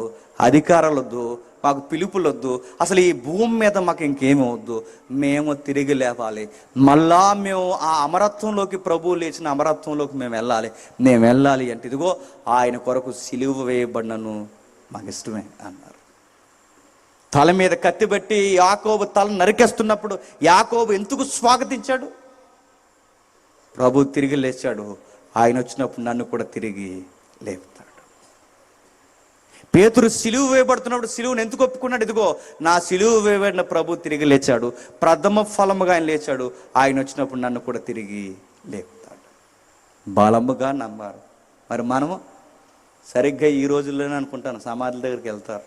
అధికారాలు వద్దు, మాకు పిలుపులు వద్దు, అసలు ఈ భూమి మీద మాకు ఇంకేమి వద్దు, మేము తిరిగి లేవాలి, మళ్ళా మేము ఆ అమరత్వంలోకి, ప్రభువు లేచిన అమరత్వంలోకి మేము వెళ్ళాలి అంటే ఇదిగో ఆయన కొరకు సిలువ వేయబడినను మాకు ఇష్టమే అన్నారు. తల మీద కత్తి పెట్టి యాకోబు తల నరికేస్తున్నప్పుడు యాకోబు ఎందుకు స్వాగతించాడు? ప్రభు తిరిగి లేచాడు, ఆయన వచ్చినప్పుడు నన్ను కూడా తిరిగి లేపుతాడు. పేతురు సిలువ వేయబడుతున్నప్పుడు సిలువను ఎందుకు ఒప్పుకున్నాడు? ఇదిగో నా సిలువ వేయబడిన ప్రభు తిరిగి లేచాడు, ప్రథమ ఫలముగా ఆయన లేచాడు, ఆయన వచ్చినప్పుడు నన్ను కూడా తిరిగి లేపుతాడు. బలముగా నమ్మారు. మరి మనము సరిగ్గా ఈ రోజుల్లోనే అనుకుంటాను, సమాధుల దగ్గరికి వెళ్తారు,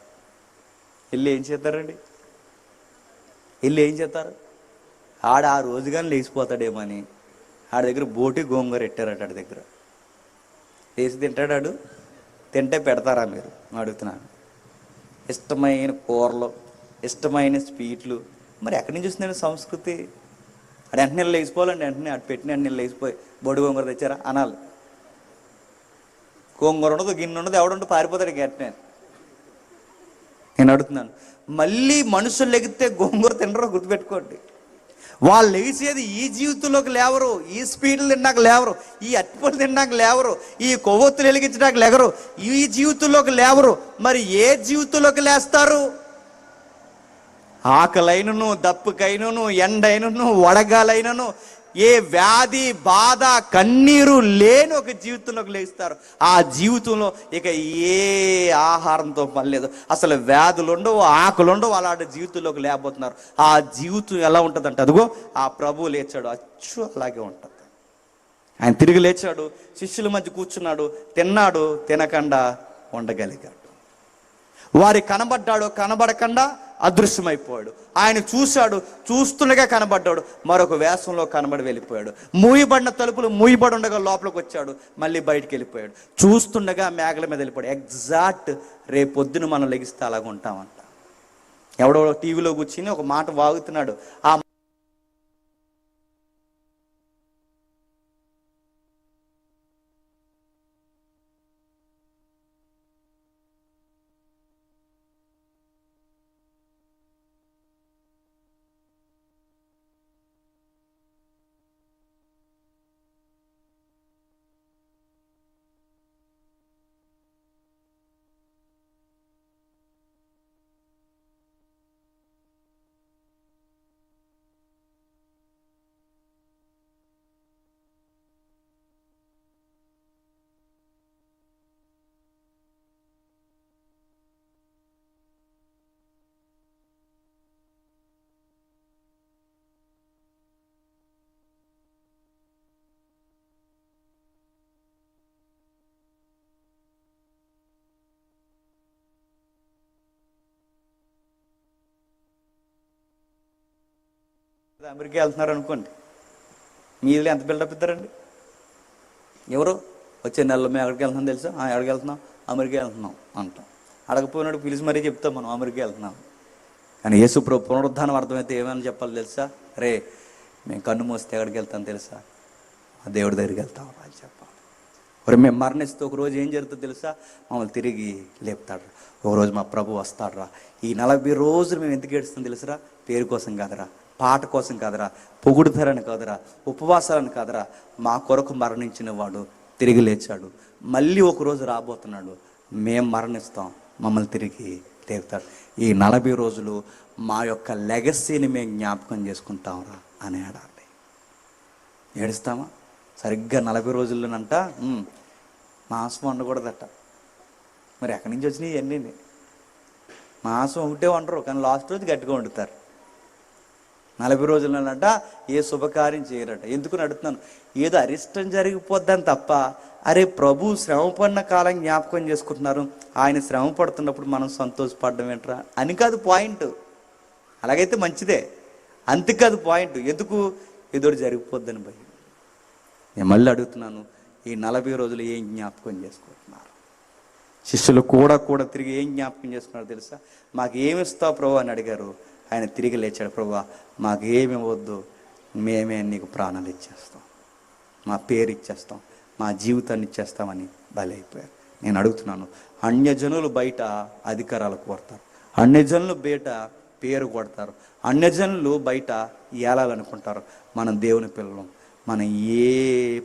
వెళ్ళి ఏం చేస్తారండి? ఆడ ఆ రోజుగానే లేచిపోతాడేమని ఆడి దగ్గర బోటి గోంగూర పెట్టారట. ఆడి దగ్గర వేసి తింటాడు. తింటే పెడతారా మీరు అడుగుతున్నాను. ఇష్టమైన కూరలు, ఇష్టమైన స్వీట్లు. మరి ఎక్కడి నుంచి వస్తుందండి సంస్కృతి? అటు వెంటనే లేచిపోవాలండి, వెంటనే అటు పెట్టిన వెంటనే లేచిపోయి బొడి గోంగూర తెచ్చారా అనాలి. గోంగూర ఉండదు, గిన్నె ఉండదు, ఎవడుంటూ పారిపోతాడు వెంటనే. నేను అడుగుతున్నాను, మళ్ళీ మనుషులు లెగితే గోంగూర తినరో గుర్తుపెట్టుకోండి. వాళ్ళు లేచేది ఈ జీవితంలోకి లేవరు, ఈ స్పీడ్లు తిన్నాక లేవరు, ఈ అట్టిపళ్ళు తిన్నాక లేవరు, ఈ కొవ్వొత్తులు వెలిగించడానికి లేవరు, ఈ జీవితంలోకి లేవరు. మరి ఏ జీవితంలోకి లేస్తారు? ఆకలైనను, దప్పుకైనను, ఎండైనను, వడగాలైనను, ఏ వ్యాధి బాధ కన్నీరు లేని ఒక జీవితంలోకి లేస్తారు. ఆ జీవితంలో ఇక ఏ ఆహారంతో పని లేదు, అసలు వ్యాధులు ఉండవు, ఆకలి ఉండవు, అలాంటి జీవితంలోకి లేకపోతున్నారు. ఆ జీవితం ఎలా ఉంటుందంటే, అదిగో ఆ ప్రభువు లేచాడు, అచ్చు అలాగే ఉంటుంది. ఆయన తిరిగి లేచాడు, శిష్యుల మధ్య కూర్చున్నాడు, తిన్నాడు, తినకుండా ఉండగలిగాడు. వారి కనబడ్డాడు, కనబడకుండా అదృశ్యమైపోయాడు. ఆయన చూశాడు, చూస్తుండగా కనబడ్డాడు, మరొక వేషంలో కనబడి వెళ్ళిపోయాడు. మూయబడిన తలుపులు మూయబడి ఉండగా లోపలికి వచ్చాడు, మళ్ళీ బయటికి వెళ్ళిపోయాడు. చూస్తుండగా మేఘల మీద వెళ్ళిపోయాడు. ఎగ్జాక్ట్ రేపొద్దున మనం లెగిస్తే అలాగ ఉంటామంట. ఎవడో టీవీలో కూర్చుని ఒక మాట వాగుతున్నాడు, ఆ అమెరికా వెళ్తున్నారు అనుకోండి, మీరు ఎంత బిల్డప్ ఇస్తారండి? ఎవరు వచ్చే నెలలో మేము ఎక్కడికి వెళ్తున్నాం తెలుసా? ఎక్కడికి వెళ్తున్నాం? అమెరికా వెళ్తున్నాం అంటాం. అడగపోయినాడు పిలిచి మరీ చెప్తాం మనం అమెరికా వెళ్తున్నాం. కానీ యేసు ప్రభు పునరుద్ధానం అర్థమైతే ఏమైనా చెప్పాలి తెలుసా? రే మేము కన్ను మోస్తే ఎక్కడికి వెళ్తాం తెలుసా? ఆ దేవుడి దగ్గరికి వెళ్తాం అని చెప్పాలి. మరి మేము మరణిస్తే ఒకరోజు ఏం జరుగుతుందో తెలుసా? మమ్మల్ని తిరిగి లేపుతాడు. ఒకరోజు మా ప్రభు వస్తాడురా. ఈ 40 రోజులు మేము ఎందుకు ఏడుస్తాం తెలుసురా? పేరు కోసం కాదురా, పాట కోసం కాదురా, పొగుడుతారని కాదురా, ఉపవాసాలని కాదురా, మా కొరకు మరణించిన వాడు తిరిగి లేచాడు, మళ్ళీ ఒకరోజు రాబోతున్నాడు, మేము మరణిస్తాం, మమ్మల్ని తిరిగి లేపుతాడు. ఈ 40 రోజులు మా యొక్క లెగసీని మేము జ్ఞాపకం చేసుకుంటాంరా అని ఏడాలి. ఏడుస్తామా? సరిగ్గా 40 రోజుల్లోనంట మాంసం వండకూడదట. మరి ఎక్కడి నుంచి వచ్చినాయి ఇవన్నీ? మాంసం ఒకటే వండరు, కానీ లాస్ట్ రోజు గట్టిగా వండుతారు. 40 రోజులనంట ఏ శుభకార్యం చేయరట. ఎందుకు నడుతున్నాను? ఏదో అరిష్టం జరిగిపోద్దని తప్ప, అరే ప్రభు శ్రమ పడిన కాలం జ్ఞాపకం చేసుకుంటున్నారు, ఆయన శ్రమ పడుతున్నప్పుడు మనం సంతోషపడడం ఏంట్రా అని కాదు పాయింట్. అలాగైతే మంచిదే, అంతేకాదు పాయింట్. ఎందుకు? ఏదో జరిగిపోద్దని భయం. నేను మళ్ళీ అడుగుతున్నాను, ఈ 40 రోజులు ఏం జ్ఞాపకం చేసుకుంటున్నారు? శిష్యులు కూడా తిరిగి ఏం జ్ఞాపకం చేసుకున్నారు తెలుసా? మాకు ఏమి ఇస్తావు ప్రభు అని అడిగారు. ఆయన తిరిగి లేచాడు, ప్రభు మాకేమి వద్దు, మేమే నీకు ప్రాణాలు ఇచ్చేస్తాం, మా పేరు ఇచ్చేస్తాం, మా జీవితాన్ని ఇచ్చేస్తామని బలైపోయారు. నేను అడుగుతున్నాను, అన్యజనులు బయట అధికారాలు కోరుతారు, అన్యజనులు బయట పేరు కొడతారు, అన్యజనులు బయట ఏలాలనుకుంటారు. మనం దేవుని పిల్లలం, మనం ఏ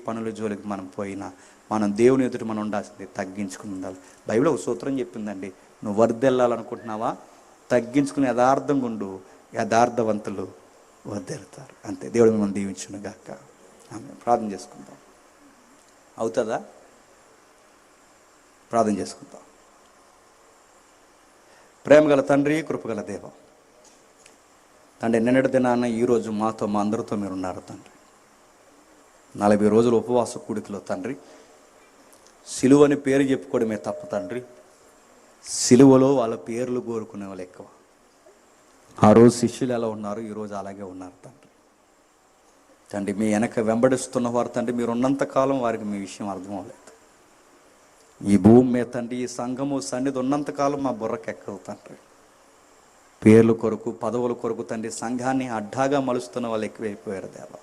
పనుల జోలికి మనం పోయినా మనం దేవుని ఎదుట మనం ఉండాల్సింది తగ్గించుకుని ఉండాలి. బైబిల్ ఒక సూత్రం చెప్పిందండి, నువ్వు వర్దెళ్ళాలనుకుంటున్నావా? తగ్గించుకుని యథార్థంగా ఉండు, యథార్థవంతులు వర్దెలుతారు. అంతే. దేవుడు మిమ్మల్ని దీవించును గాక. ఆమేన్. ప్రార్థన చేసుకుందాం. అవుతుందా? ప్రార్థన చేసుకుందాం. ప్రేమగల తండ్రి, కృపగల దేవ తండ్రి, నిన్నటి దినాన ఈరోజు మాతో మా అందరితో మీరు ఉన్నారు తండ్రి. 40 రోజులు ఉపవాస కూడికలో తండ్రి, సిలువని పేరు చెప్పుకోవడమే తప్ప తండ్రి, సిలువలో వాళ్ళ పేర్లు కోరుకునే వాళ్ళు ఎక్కువ. ఆ రోజు శిష్యులు ఎలా ఉన్నారు, ఈరోజు అలాగే ఉన్నారు తండ్రి. తండ్రి మీ వెనక వెంబడిస్తున్న వారు తండ్రి, మీరు ఉన్నంతకాలం వారికి మీ విషయం అర్థం అవ్వలేదు. ఈ భూమి మీద తండ్రి ఈ సంఘము సన్నిధి ఉన్నంతకాలం మా బుర్రకెక్కదు తండ్రి. పేర్ల కొరకు పదవుల కొరకు తండ్రి సంఘాన్ని అడ్డాగా మలుస్తున్న వాళ్ళు ఎక్కువైపోయారు దేవా.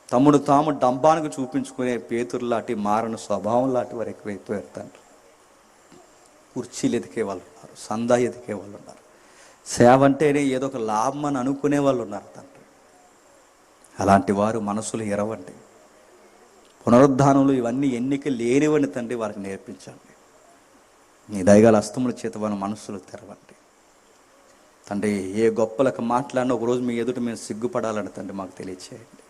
తమ్ముడు తాము డంబానికి చూపించుకునే పేతురు లాంటి మారణ స్వభావం లాంటి వారు ఎక్కువైపోయారు తండ్రి. కుర్చీలు ఎదికే వాళ్ళు ఉన్నారు, సందా ఎదికే వాళ్ళు ఉన్నారు, సేవ అంటేనే ఏదో ఒక లాభం అని అనుకునే వాళ్ళు ఉన్నారు తండ్రి. అలాంటి వారు మనసులు ఎరవండి. పునరుద్ధానంలో ఇవన్నీ ఎన్నిక లేనివని తండ్రి వారికి నేర్పించండి. నీ దయగల హస్తముల చేత వారి మనస్సులు తెరవండి తండ్రి. ఏ గొప్పలకు మాట్లాడినా ఒకరోజు మీ ఎదుట మేము సిగ్గుపడాలని తండ్రి మాకు తెలియచేయండి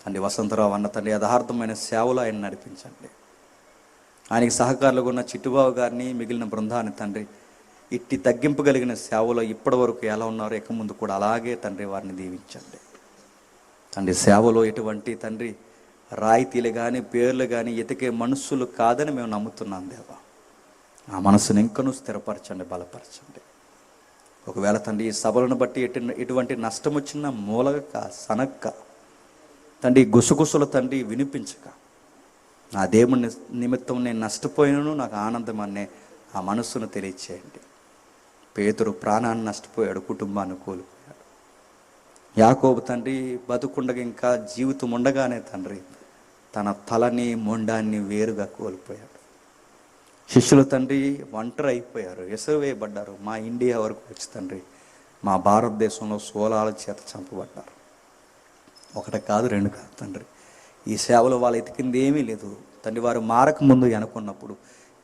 తండ్రి. వసంతరావు అన్న తండ్రి యథార్థమైన సేవలు ఆయన నడిపించండి. ఆయనకి సహకారులుగా ఉన్న చిట్టుబాబు గారిని మిగిలిన బృందాన్ని తండ్రి ఇట్టి తగ్గింపు కలిగిన సేవలో ఇప్పటి వరకు ఎలా ఉన్నారో ఇక ముందు కూడా అలాగే తండ్రి వారిని దీవించండి తండ్రి. సేవలో ఎటువంటి తండ్రి రాయితీలు కానీ పేర్లు కానీ ఎతికే మనుషులు కాదని మేము నమ్ముతున్నాం దేవా. ఆ మనసును ఇంకనూ స్థిరపరచండి, బలపరచండి. ఒకవేళ తండ్రి ఈ సభలను బట్టి ఎటువంటి నష్టం వచ్చినా మూలగక సనక్క తండ్రి గుసగుసలు తండ్రి వినిపించక నా దేవుని నిమిత్తం నేను నష్టపోయినను నాకు ఆనందం అనే ఆ మనస్సును తెలియచేయండి. పేతురు ప్రాణాన్ని నష్టపోయాడు, కుటుంబాన్ని కోల్పోయాడు. యాకోబు తండ్రి బతుకుండగా ఇంకా జీవితం ఉండగానే తండ్రి తన తలని మొండాన్ని వేరుగా కోల్పోయాడు. శిష్యులు తండ్రి ఒంటరి అయిపోయారు, ఎసవేయబడ్డారు. మా ఇండియా వరకు వచ్చి తండ్రి మా భారతదేశంలో సోలాల చేత చంపబడ్డారు. ఒకటి కాదు, రెండు కాదు తండ్రి. ఈ సేవలో వాళ్ళు ఎతికింది ఏమీ లేదు తండ్రి. వారు మారక ముందు అనుకున్నప్పుడు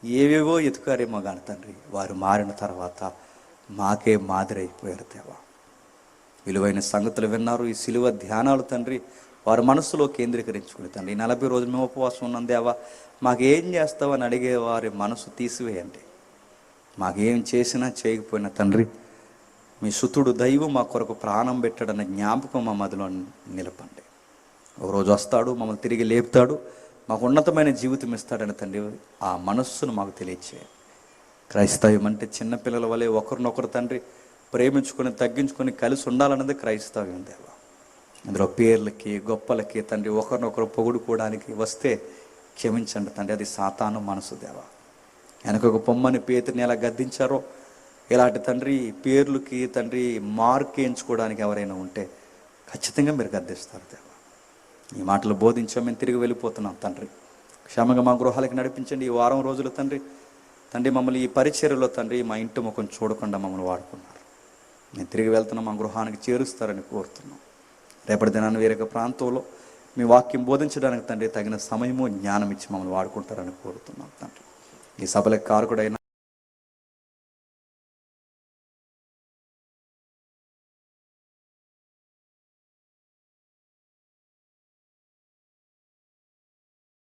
ఏవేవో ఎతుకారేమో కానీ తండ్రి వారు మారిన తర్వాత మాకే మాదిరి అయిపోయారు దేవా. విలువైన సంగతులు విన్నారు. ఈ సిలువ ధ్యానాలు తండ్రి వారి మనస్సులో కేంద్రీకరించుకుని తండ్రి 40 రోజులు మేము ఉపవాసం ఉన్నాం దేవా, మాకేం చేస్తావని అడిగే వారి మనసు తీసివేయండి. మాకేం చేసినా చేయకపోయినా తండ్రి మీ సుతుడు దైవం మా కొరకు ప్రాణం పెట్టాడన్న జ్ఞాపకం మా మదిలో నిలపండి. ఒకరోజు వస్తాడు, మమ్మల్ని తిరిగి లేపుతాడు, మాకు ఉన్నతమైన జీవితం ఇస్తాడని తండ్రి ఆ మనస్సును మాకు తెలియచేయండి. క్రైస్తవ్యం అంటే చిన్నపిల్లల వలె ఒకరినొకరు తండ్రి ప్రేమించుకొని తగ్గించుకొని కలిసి ఉండాలన్నది క్రైస్తవ్యం దేవా. అందులో పేర్లకి గొప్పలకి తండ్రి ఒకరినొకరు పొగుడుకోవడానికి వస్తే క్షమించండి తండ్రి, అది సాతాను మనసు దేవా. వెనకొక పొమ్మని పేతుని ఎలా గద్దించారో ఇలాంటి తండ్రి పేర్లకి తండ్రి మార్క్ వేయించుకోవడానికి ఎవరైనా ఉంటే ఖచ్చితంగా మీరు గద్దిస్తారు దేవా. ఈ మాటలు బోధించాం, మేము తిరిగి వెళ్ళిపోతున్నాం తండ్రి. క్షేమంగా మా గృహాలకి నడిపించండి. ఈ వారం రోజులు తండ్రి మమ్మల్ని ఈ పరిచర్యలో తండ్రి మా ఇంటి ముఖం చూడకుండా మమ్మల్ని వాడుకున్నారు. మేము తిరిగి వెళ్తున్నాం, మా గృహానికి చేరుస్తారని కోరుతున్నాం. రేపటి దినాన్ని వేరొక ప్రాంతంలో మీ వాక్యం బోధించడానికి తండ్రి తగిన సమయము జ్ఞానం ఇచ్చి మమ్మల్ని వాడుకుంటారని కోరుతున్నాం తండ్రి. ఈ సభలకు కారకుడైన